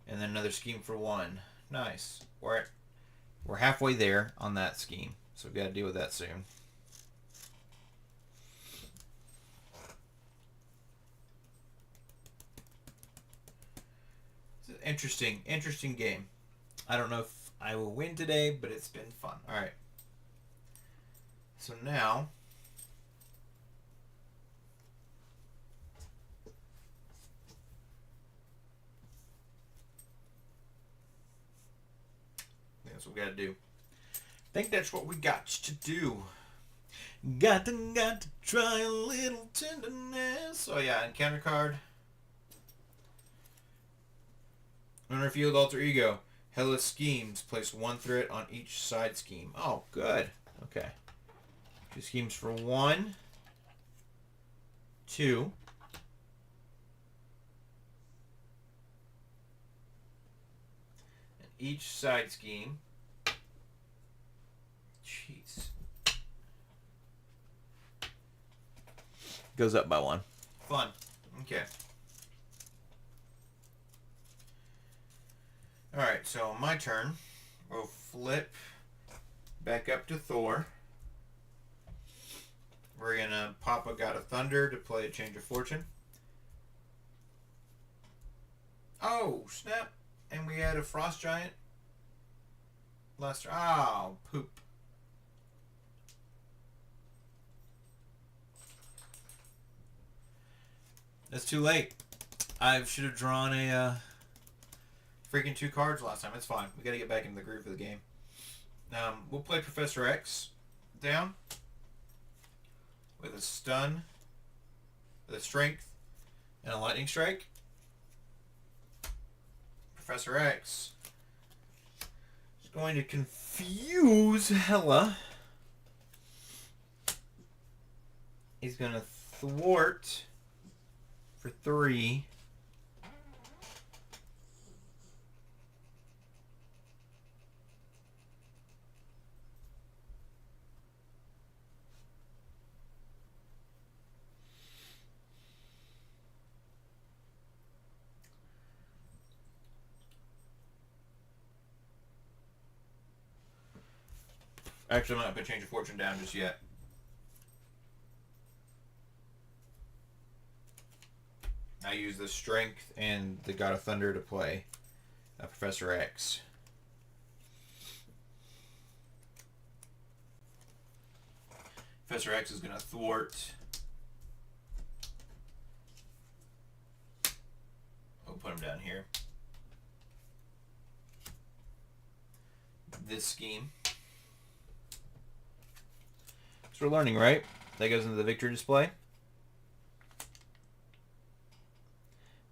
S1: And then another scheme for 1. Nice. We're halfway there on that scheme, so we've got to deal with that soon. It's an interesting game. I don't know if I will win today, but it's been fun. All right. So now, that's what we got to do. I think that's what we got to do. Got to try a little tenderness. Oh yeah, encounter card. Unrevealed alter ego. Hela schemes. Place 1 threat on each side scheme. Oh, good. Okay. 2 schemes for 1. 2. And each side scheme. Jeez. Goes up by 1. Fun. Okay. Alright, so on my turn, we'll flip back up to Thor. We're going to pop a God of Thunder to play a Change of Fortune. Oh, snap. And we had a Frost Giant. Last. Oh, poop. That's too late. I should have drawn a freaking 2 cards last time. It's fine. We got to get back into the groove of the game. We'll play Professor X down with a stun, with a strength, and a lightning strike. Professor X is going to confuse Hela. He's going to thwart for 3. Actually, I'm not going to change a fortune down just yet. I use the Strength and the God of Thunder to play Professor X. Professor X is going to thwart. We'll put him down here. This scheme. So we're learning, right? That goes into the victory display.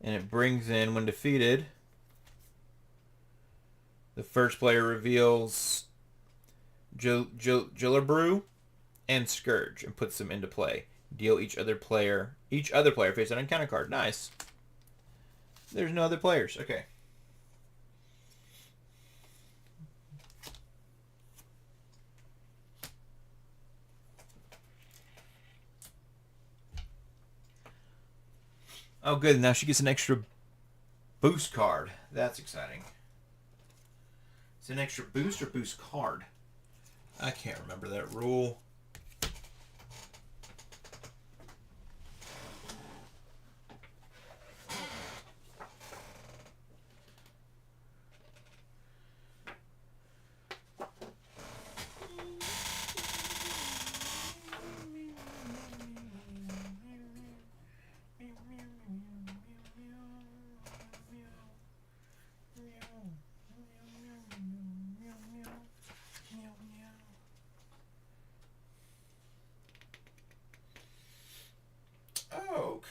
S1: And it brings in, when defeated, the first player reveals Gillibrew and Scourge and puts them into play. Deal each other player face an encounter card. Nice. There's no other players. Okay. Oh, good. Now she gets an extra boost card. That's exciting. It's an extra boost or boost card? I can't remember that rule.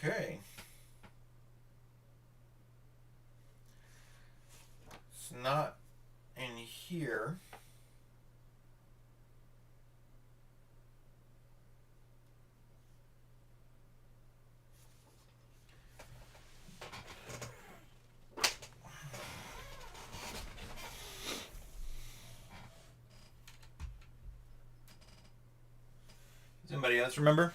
S1: Okay. It's not in here. Does anybody else remember?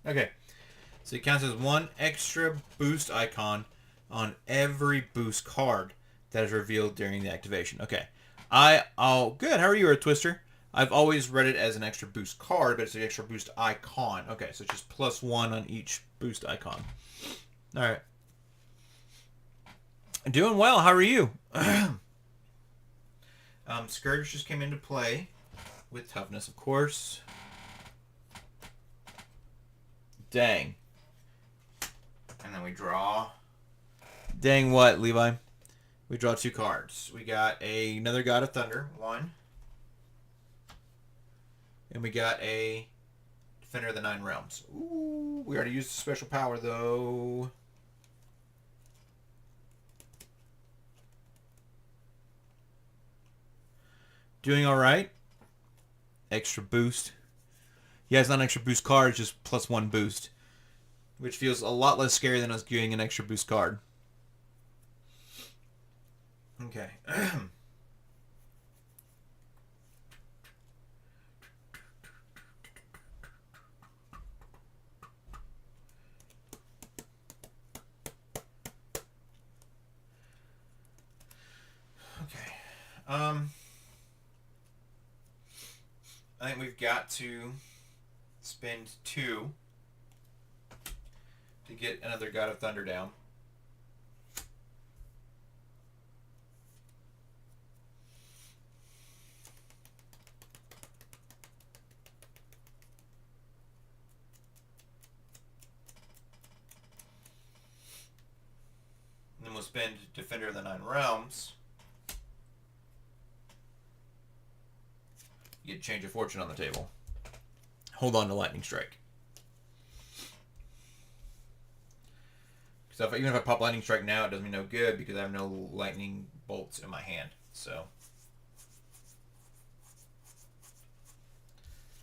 S1: Okay. So it counts as one extra boost icon on every boost card that is revealed during the activation. Okay. Oh good. How are you, Earth Twister? I've always read it as an extra boost card, but it's an extra boost icon. Okay, so it's just +1 on each boost icon. All right. Doing well. How are you? Scourge just came into play with toughness, of course. Dang. And then we draw. Dang what, Levi? We draw 2 cards. We got another God of Thunder, 1. And we got a Defender of the Nine Realms. Ooh, we already used the special power, though. Doing alright. Extra boost. Yeah, it's not an extra boost card, it's just +1 boost. Which feels a lot less scary than us getting an extra boost card. Okay. Okay. I think we've got to spend 2 to get another God of Thunder down. spend Defender of the Nine Realms, you get Change of Fortune on the table. Hold on to Lightning Strike. So even if I pop Lightning Strike now, it does me no good because I have no Lightning Bolts in my hand. So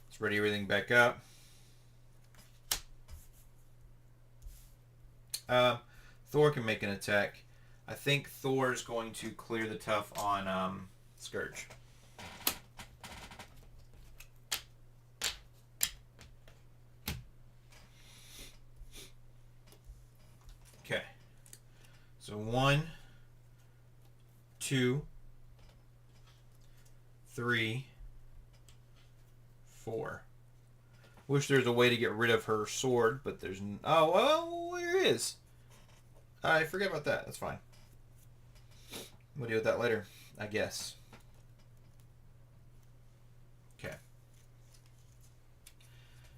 S1: let's ready everything back up. Thor can make an attack. I think Thor's going to clear the tough on Scourge. Okay. So 1, 2, 3, 4. Wish there's a way to get rid of her sword, but there's... Oh, well, there is. I forget about that. That's fine. We'll deal with that later, I guess. Okay.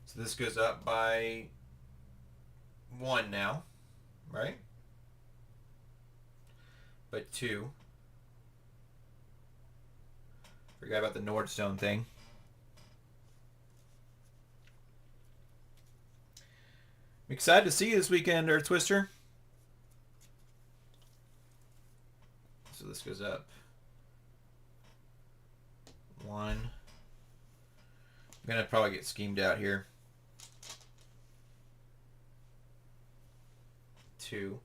S1: So this goes up by 1 now, right? By 2. Forgot about the Nordstone thing. I'm excited to see you this weekend, Earth Twister. So this goes up 1. I'm gonna probably get schemed out here. 2,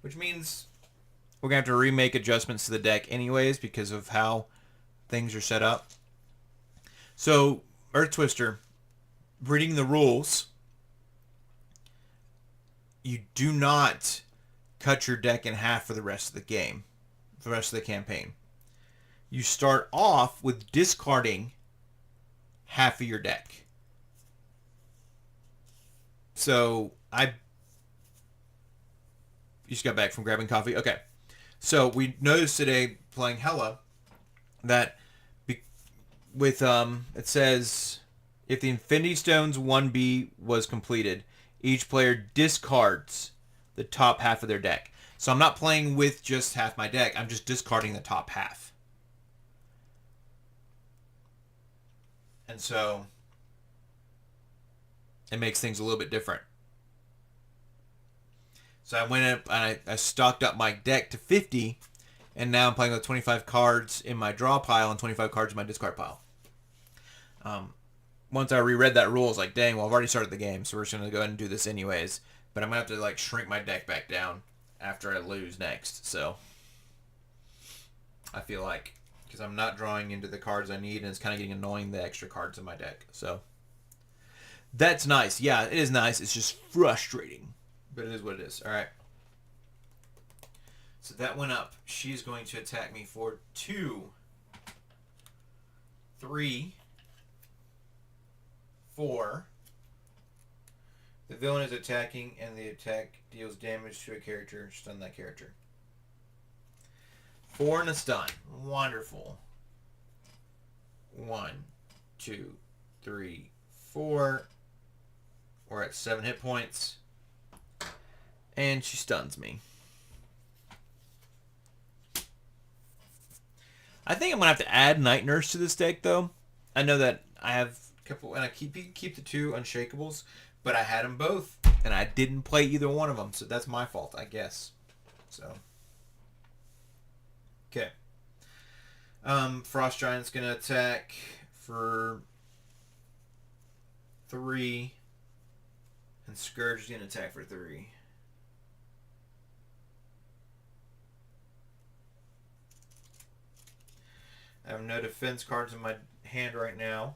S1: which means we're gonna have to remake adjustments to the deck anyways because of how things are set up. So Earth Twister, reading the rules, you do not cut your deck in half for the rest of the game, for the rest of the campaign. You start off with discarding half of your deck. So I just got back from grabbing coffee. Okay. So we noticed today playing Hela that with it says if the Infinity Stones 1B was completed, each player discards the top half of their deck. So I'm not playing with just half my deck. I'm just discarding the top half. And so it makes things a little bit different. So I went up and I stocked up my deck to 50, and now I'm playing with 25 cards in my draw pile and 25 cards in my discard pile. Once I reread that rule, I was like, dang, well, I've already started the game, so we're just going to go ahead and do this anyways. But I'm going to have to like shrink my deck back down after I lose next. So I feel like, because I'm not drawing into the cards I need, and it's kind of getting annoying, the extra cards in my deck. So that's nice. Yeah, it is nice. It's just frustrating. But it is what it is. All right. So that went up. She's going to attack me for 2, 3, 4. The villain is attacking, and the attack deals damage to a character. Stun that character. 4 and a stun. Wonderful. 1, 2, 3, 4. We're at 7 hit points. And she stuns me. I think I'm going to have to add Night Nurse to this deck, though. I know that I have a couple, and I keep the 2 Unshakables, but I had them both, and I didn't play either one of them, so that's my fault, I guess. So, okay. Frost Giant's going to attack for 3, and Scourge is going to attack for 3. I have no defense cards in my hand right now.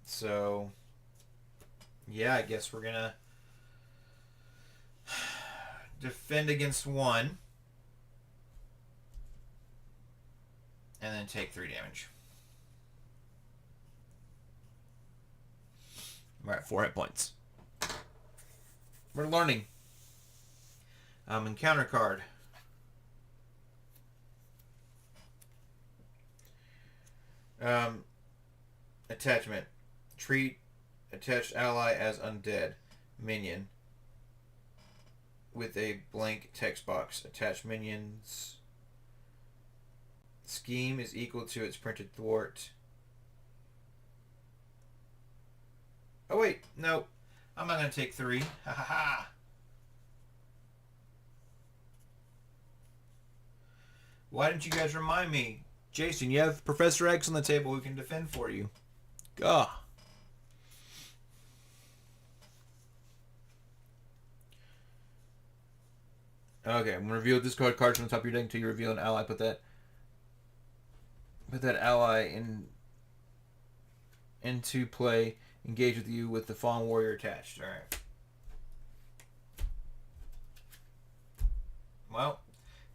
S1: So, yeah, I guess we're going to defend against 1. And then take 3 damage. We're at 4 hit points. We're learning. Encounter card. Attachment. Treat attached ally as undead. Minion. with a blank text box. Attach minions. Scheme is equal to its printed thwart. Oh wait, no. I'm not going to take 3. Ha ha ha. Why didn't you guys remind me? Jason, you have Professor X on the table who can defend for you. Gah. Okay, I'm going to reveal discard cards from the top of your deck until you reveal an ally. Put that ally into play. Engage with you with the Fallen Warrior attached. Alright. Well,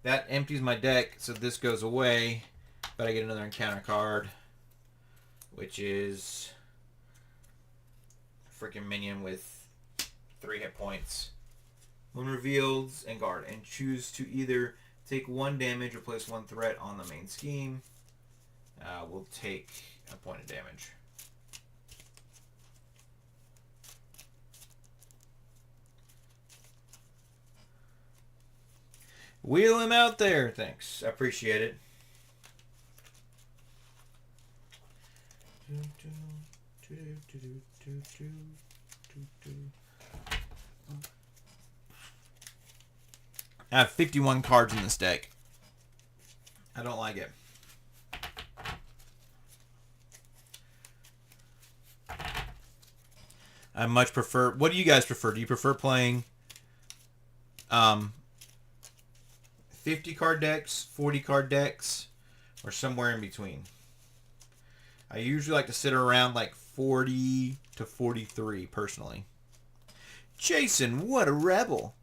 S1: that empties my deck, so this goes away. But I get another encounter card, which is a freaking minion with 3 hit points. When revealed, and guard, and choose to either take 1 damage or place 1 threat on the main scheme. We'll take a point of damage. Wheel him out there. Thanks. I appreciate it. I have 51 cards in this deck. I don't like it. I much prefer... What do you guys prefer? Do you prefer playing 50 card decks, 40 card decks, or somewhere in between? I usually like to sit around like 40 to 43 personally. Jason, what a rebel.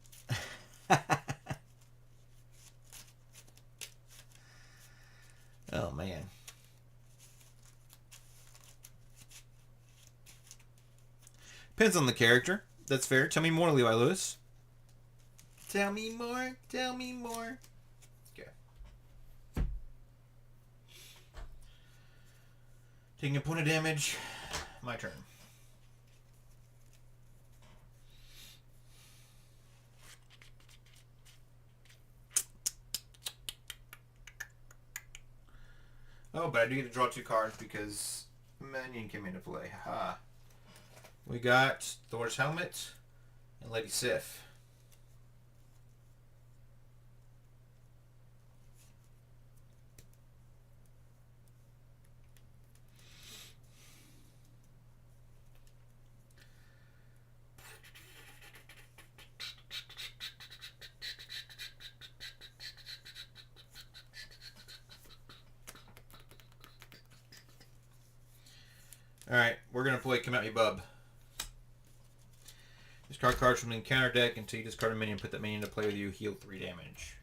S1: Oh, man. Depends on the character. That's fair. Tell me more, Levi Lewis. Tell me more. Tell me more. Okay. Taking a point of damage. My turn. Oh, but I do get to draw 2 cards because minion came into play. Haha. We got Thor's Helmet and Lady Sif. Alright, we're going to play Come At Me Bub. Discard cards from the encounter deck until you discard a minion. Put that minion into play with you. Heal 3 damage.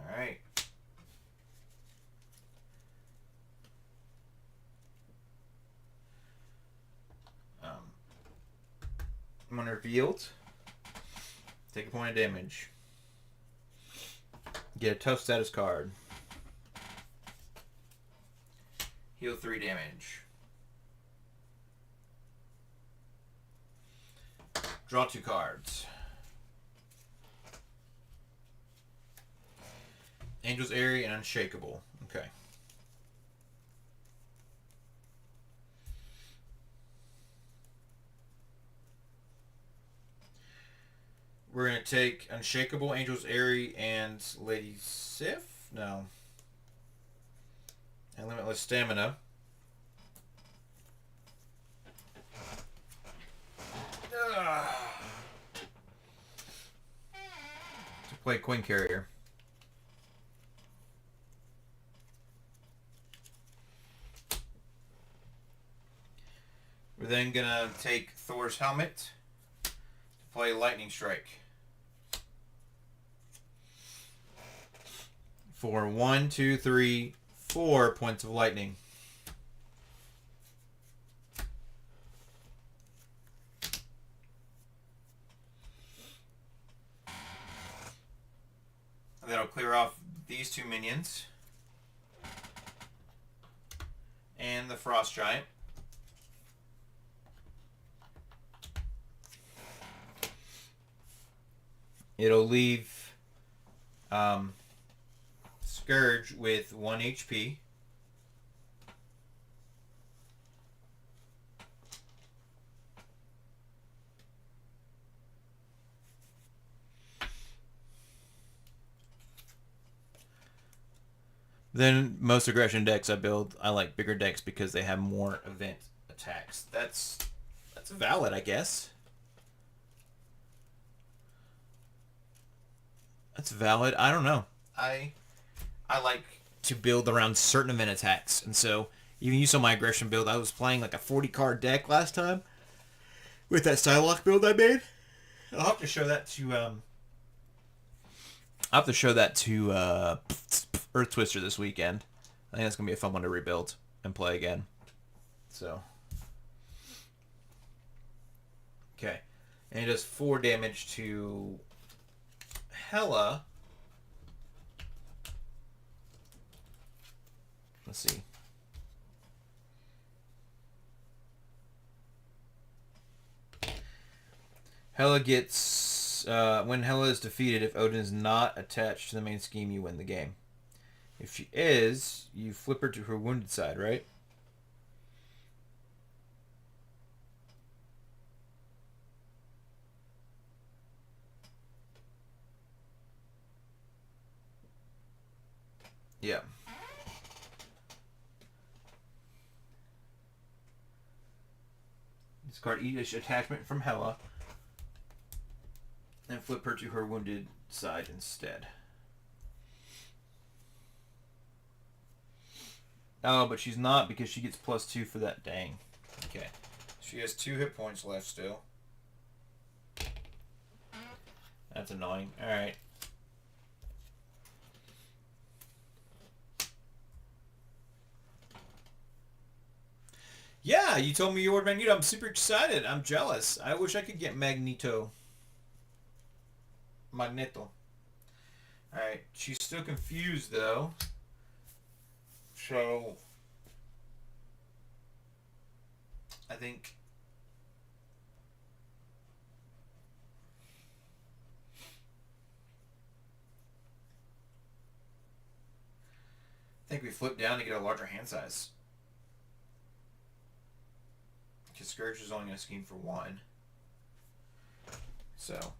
S1: Alright. When revealed, take a point of damage. Get a tough status card. Heal 3 damage. Draw 2 cards. Angel's Airy and Unshakable. Okay. We're going to take Unshakable, Angel's Airy, and Lady Sif? No. And Limitless Stamina. To play Queen Carrier. We're then going to take Thor's Helmet to play Lightning Strike. For 1, 2, 3, 4 points of lightning. That'll clear off these two minions and the Frost Giant. It'll leave Scourge with 1 HP. Then most aggression decks I build, I like bigger decks because they have more event attacks. That's valid, I guess. That's valid. I don't know. I like to build around certain event attacks, and so even you saw my aggression build. I was playing like a 40 card deck last time with that Stylock build I made. I'll have to show that to Earth Twister this weekend. I think that's gonna be a fun one to rebuild and play again. So, okay, and it does 4 damage to Hela. Let's see. Hela gets when Hela is defeated, if Odin is not attached to the main scheme, you win the game. If she is, you flip her to her wounded side, right? Yeah. Discard each attachment from Hela and flip her to her wounded side instead. Oh, but she's not because she gets +2 for that dang. Okay. She has 2 hit points left still. That's annoying. Alright. Yeah, you told me you ordered Magneto. I'm super excited. I'm jealous. I wish I could get Magneto. Alright, she's still confused though. So I think we flip down to get a larger hand size. Because Scourge is only going to scheme for 1. So,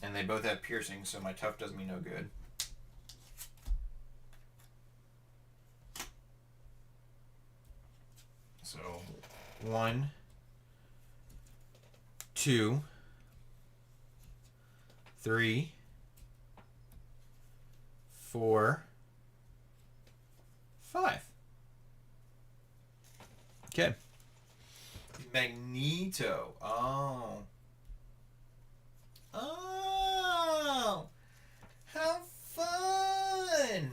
S1: and they both have piercing, so my tough does me no good. So, 1, 2, 3, 4, 5. Okay. Magneto. Oh. Oh. How fun.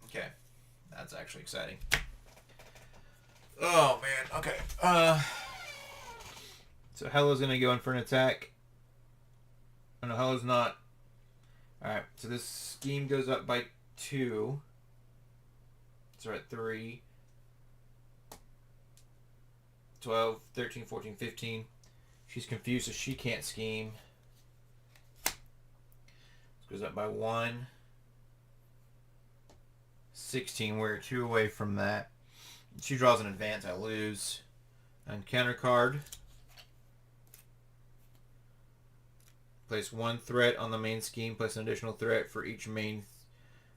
S1: Okay. That's actually exciting. Oh, man. Okay. So Hela's going to go in for an attack. Oh, no, Hela's not. Alright. So this scheme goes up by 2. So we're at 3, 12, 13, 14, 15. She's confused, so she can't scheme. This goes up by 1. 16, we're 2 away from that. She draws an advance, I lose. And counter card. Place 1 threat on the main scheme. Place an additional threat for each main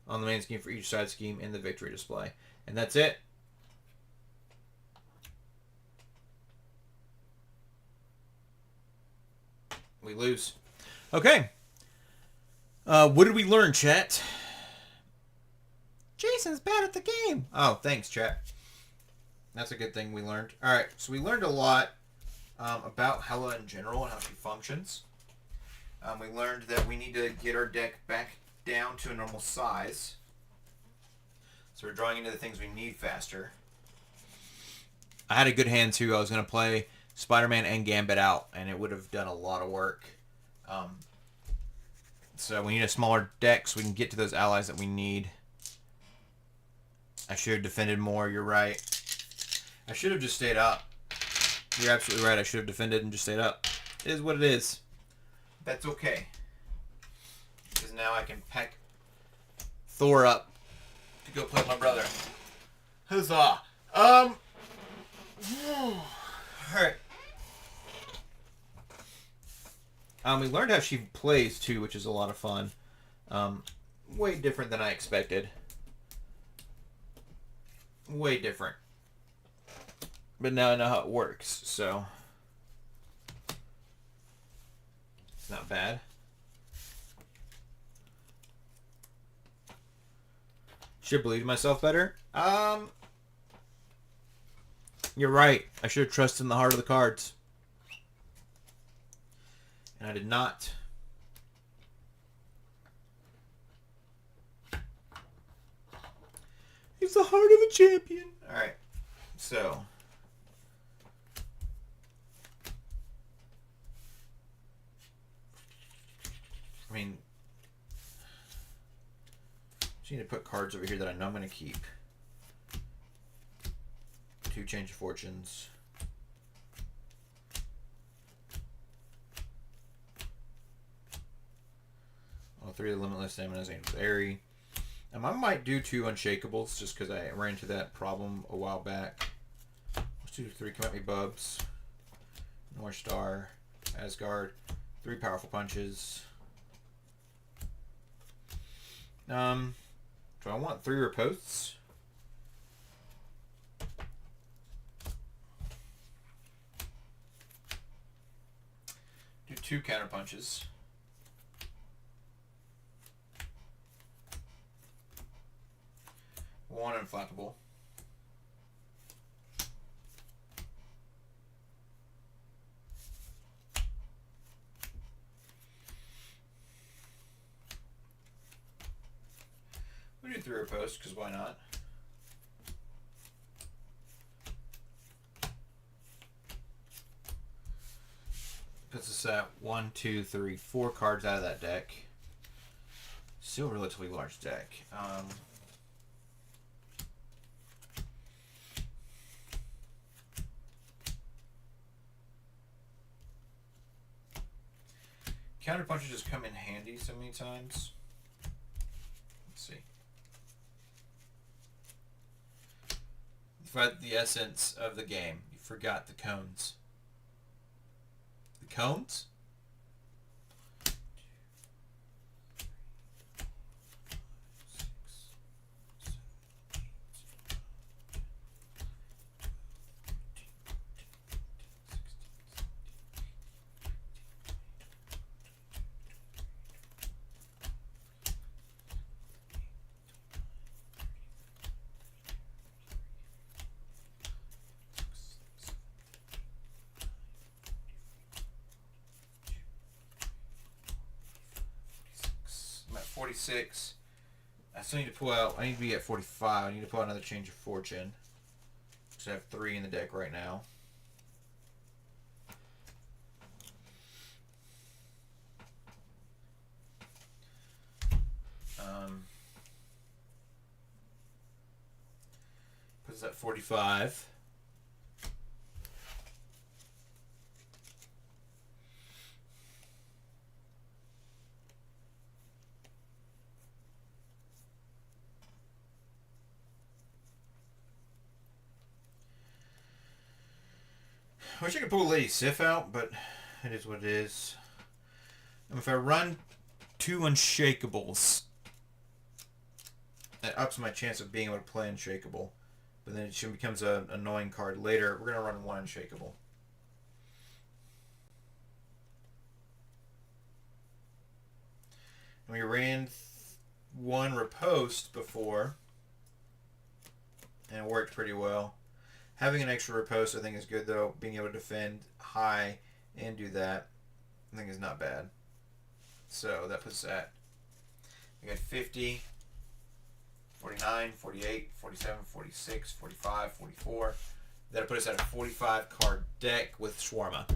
S1: on the main scheme for each side scheme in the victory display. And that's it. We lose. Okay. What did we learn, chat? Jason's bad at the game. Oh, thanks, chat. That's a good thing we learned. Alright, so we learned a lot about Hela in general and how she functions. We learned that we need to get our deck back down to a normal size. So we're drawing into the things we need faster. I had a good hand too. I was going to play Spider-Man and Gambit out, and it would have done a lot of work. So we need a smaller deck so we can get to those allies that we need. I should have defended more, you're right. I should have just stayed up. You're absolutely right, I should have defended and just stayed up. It is what it is. That's okay. Because now I can pack Thor up to go play with my brother. Huzzah! Alright. We learned how she plays too, which is a lot of fun. Way different than I expected. Way different. But now I know how it works, so it's not bad. Should believe myself better. You're right. I should have trusted in the heart of the cards. And I did not. It's the heart of a champion. Alright. So. I mean. Just need to put cards over here that I know I'm going to keep. 2 change of fortunes. Well, 3 of the limitless staminas ain't very. I might do 2 unshakables just because I ran into that problem a while back. Let's do 3 come at me bubs. North Star, Asgard, 3 powerful punches. Do I want 3 riposts? Do 2 counter punches. One unflappable. We do 3 riposts, because why not? Puts us at 1, 2, 3, 4 cards out of that deck. Still a relatively large deck. Counter punches just come in handy so many times. Let's see. You forgot the essence of the game. You forgot the cones. The cones? I'm at 46. I still need to pull out. I need to be at 45. I need to pull out another change of fortune. So I have 3 in the deck right now. Puts us at 45. I wish I could pull Lady Sif out, but it is what it is. And if I run 2 Unshakables, that ups my chance of being able to play Unshakable. But then it becomes an annoying card later. We're going to run 1 Unshakable. And we ran 1 Riposte before, and it worked pretty well. Having an extra riposte I think is good though. Being able to defend high and do that I think is not bad. So that puts us at, we got 50, 49, 48, 47, 46, 45, 44. That'll put us at a 45 card deck with Shawarma.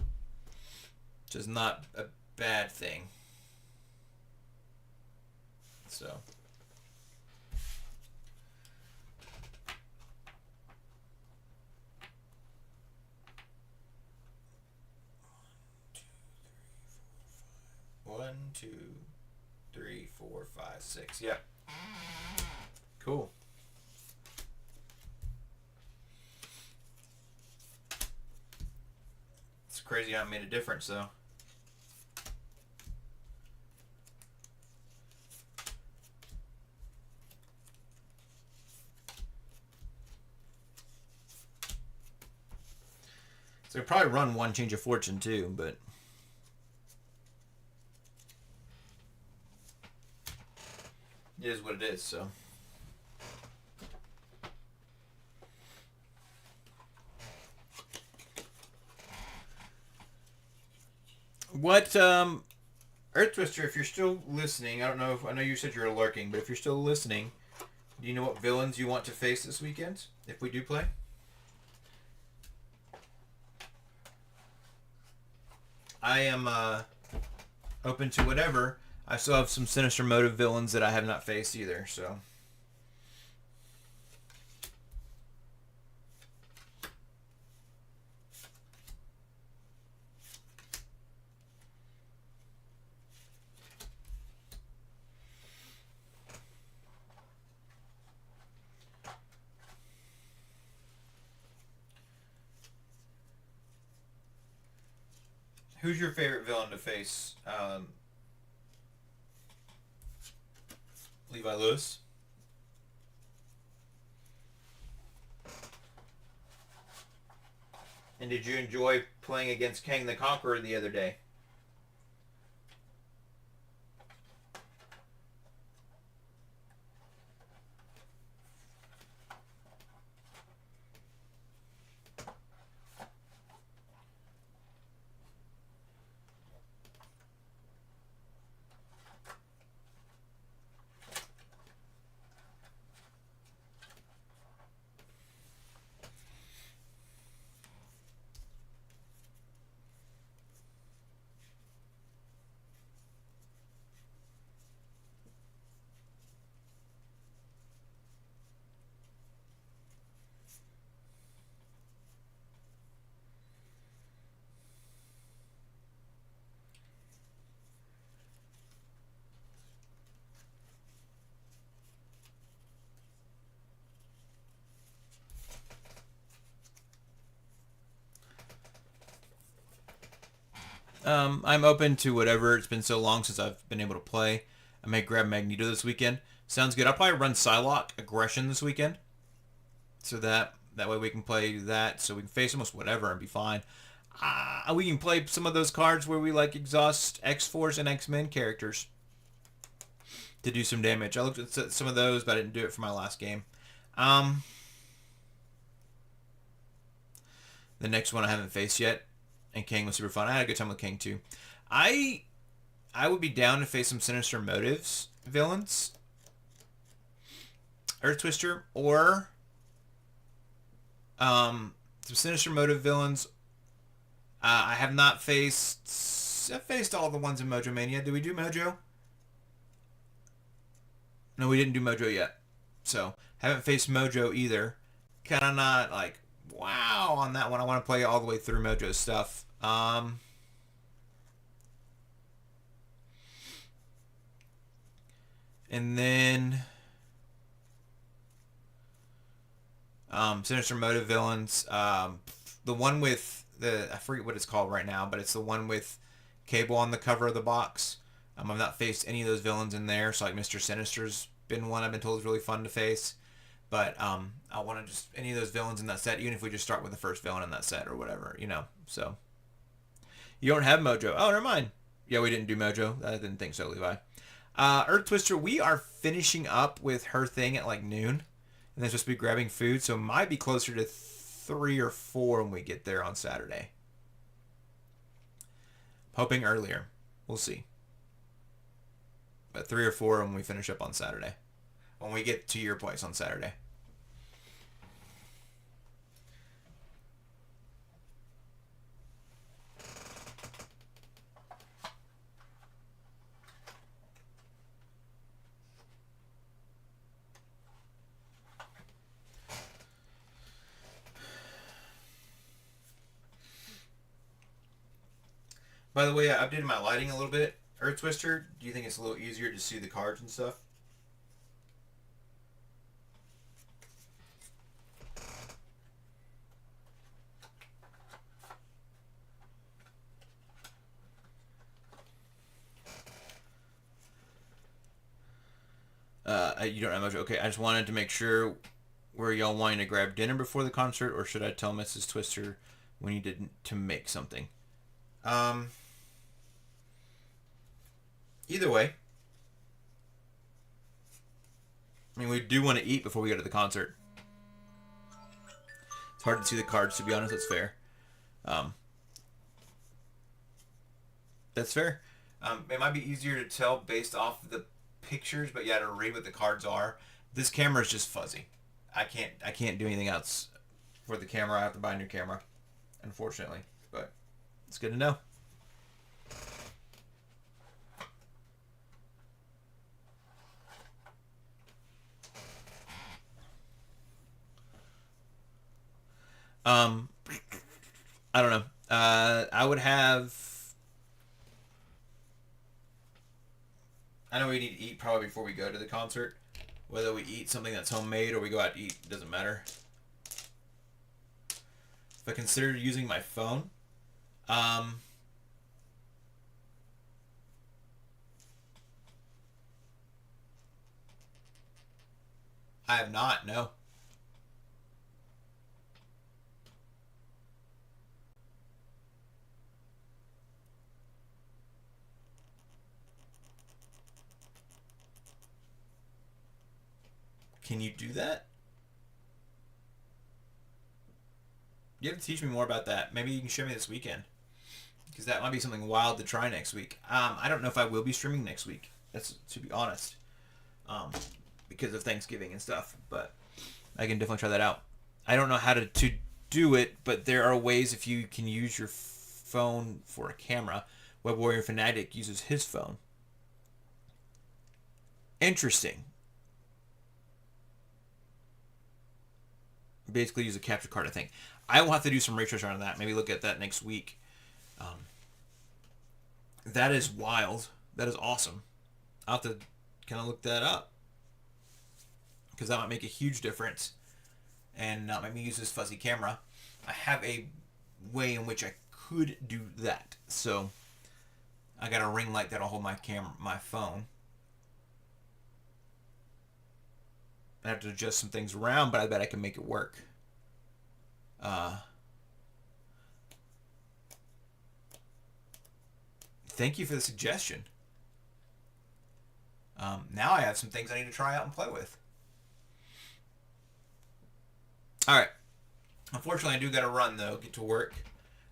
S1: Which is not a bad thing. So. One, two, three, four, five, six. Yep. Cool. It's crazy how it made a difference, though. So I'd probably run one change of fortune, too, but... it is what it is, so... What, Earth Twister, if you're still listening, I don't know if, I know you said you're lurking, but if you're still listening, do you know what villains you want to face this weekend, if we do play? I am, open to whatever. I still have some Sinister Motive villains that I have not faced either, so... Who's your favorite villain to face? Levi Lewis? And did you enjoy playing against Kang the Conqueror the other day? I'm open to whatever. It's been so long since I've been able to play. I may grab Magneto this weekend. Sounds good. I'll probably run Psylocke Aggression this weekend. So that way we can play that. So we can face almost whatever and be fine. We can play some of those cards where we like exhaust X-Force and X-Men characters to do some damage. I looked at some of those, but I didn't do it for my last game. The next one I haven't faced yet, and King was super fun. I had a good time with King too. I would be down to face some Sinister Motives villains, Earth Twister, or some Sinister Motive villains. I have not faced. I've faced all the ones in Mojo Mania. Did we do Mojo? No, we didn't do Mojo yet. So haven't faced Mojo either. Kind of not like wow on that one. I want to play all the way through Mojo stuff. And then Sinister Motive villains. The one with I forget what it's called right now, but it's the one with Cable on the cover of the box. I've not faced any of those villains in there, so like Mr. Sinister's been one I've been told is really fun to face. But I want to just any of those villains in that set, even if we just start with the first villain in that set or whatever, you know. So you don't have Mojo. Oh, never mind. Yeah, we didn't do Mojo. I didn't think so, Levi. Earth Twister, we are finishing up with her thing at like noon, and then supposed to be grabbing food, so it might be closer to 3 or 4 when we get there on Saturday. Hoping earlier. We'll see. But 3 or 4 when we finish up on Saturday. When we get to your place on Saturday. By the way, I updated my lighting a little bit. Earth Twister, do you think it's a little easier to see the cards and stuff? You don't have much. Okay, I just wanted to make sure where y'all wanting to grab dinner before the concert, or should I tell Mrs. Twister we needed to make something? Um, Either way. I mean, we do want to eat before we go to the concert. It's hard to see the cards, to be honest. That's fair. Um, that's fair. It might be easier to tell based off the pictures, but yeah, to read what the cards are. This camera is just fuzzy. I can't do anything else for the camera. I have to buy a new camera, unfortunately. But it's good to know. Um, I don't know. I would have. I know we need to eat probably before we go to the concert. Whether we eat something that's homemade or we go out to eat, doesn't matter. If I consider using my phone, um, I have not. No. Can you do that? You have to teach me more about that. Maybe you can show me this weekend, because that might be something wild to try next week. I don't know if I will be streaming next week. That's to be honest, um, because of Thanksgiving and stuff. But I can definitely try that out. I don't know how to do it, but there are ways if you can use your phone for a camera. Web Warrior Fanatic uses his phone. Interesting. Basically use a capture card, I think. I will have to do some research on that. Maybe look at that next week. That is wild. That is awesome. I'll have to kind of look that up, because that might make a huge difference and not make me use this fuzzy camera. I have a way in which I could do that. So I got a ring light that'll hold my camera, my phone. I have to adjust some things around, but I bet I can make it work. Thank you for the suggestion. Now I have some things I need to try out and play with. All right. Unfortunately, I do got to run, though. Get to work.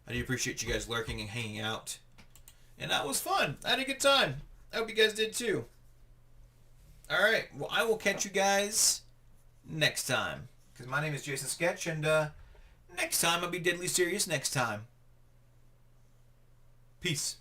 S1: I do appreciate you guys lurking and hanging out. And that was fun. I had a good time. I hope you guys did, too. All right. Well, I will catch you guys next time. Because my name is Jason Sketch, and next time I'll be deadly serious next time. Peace.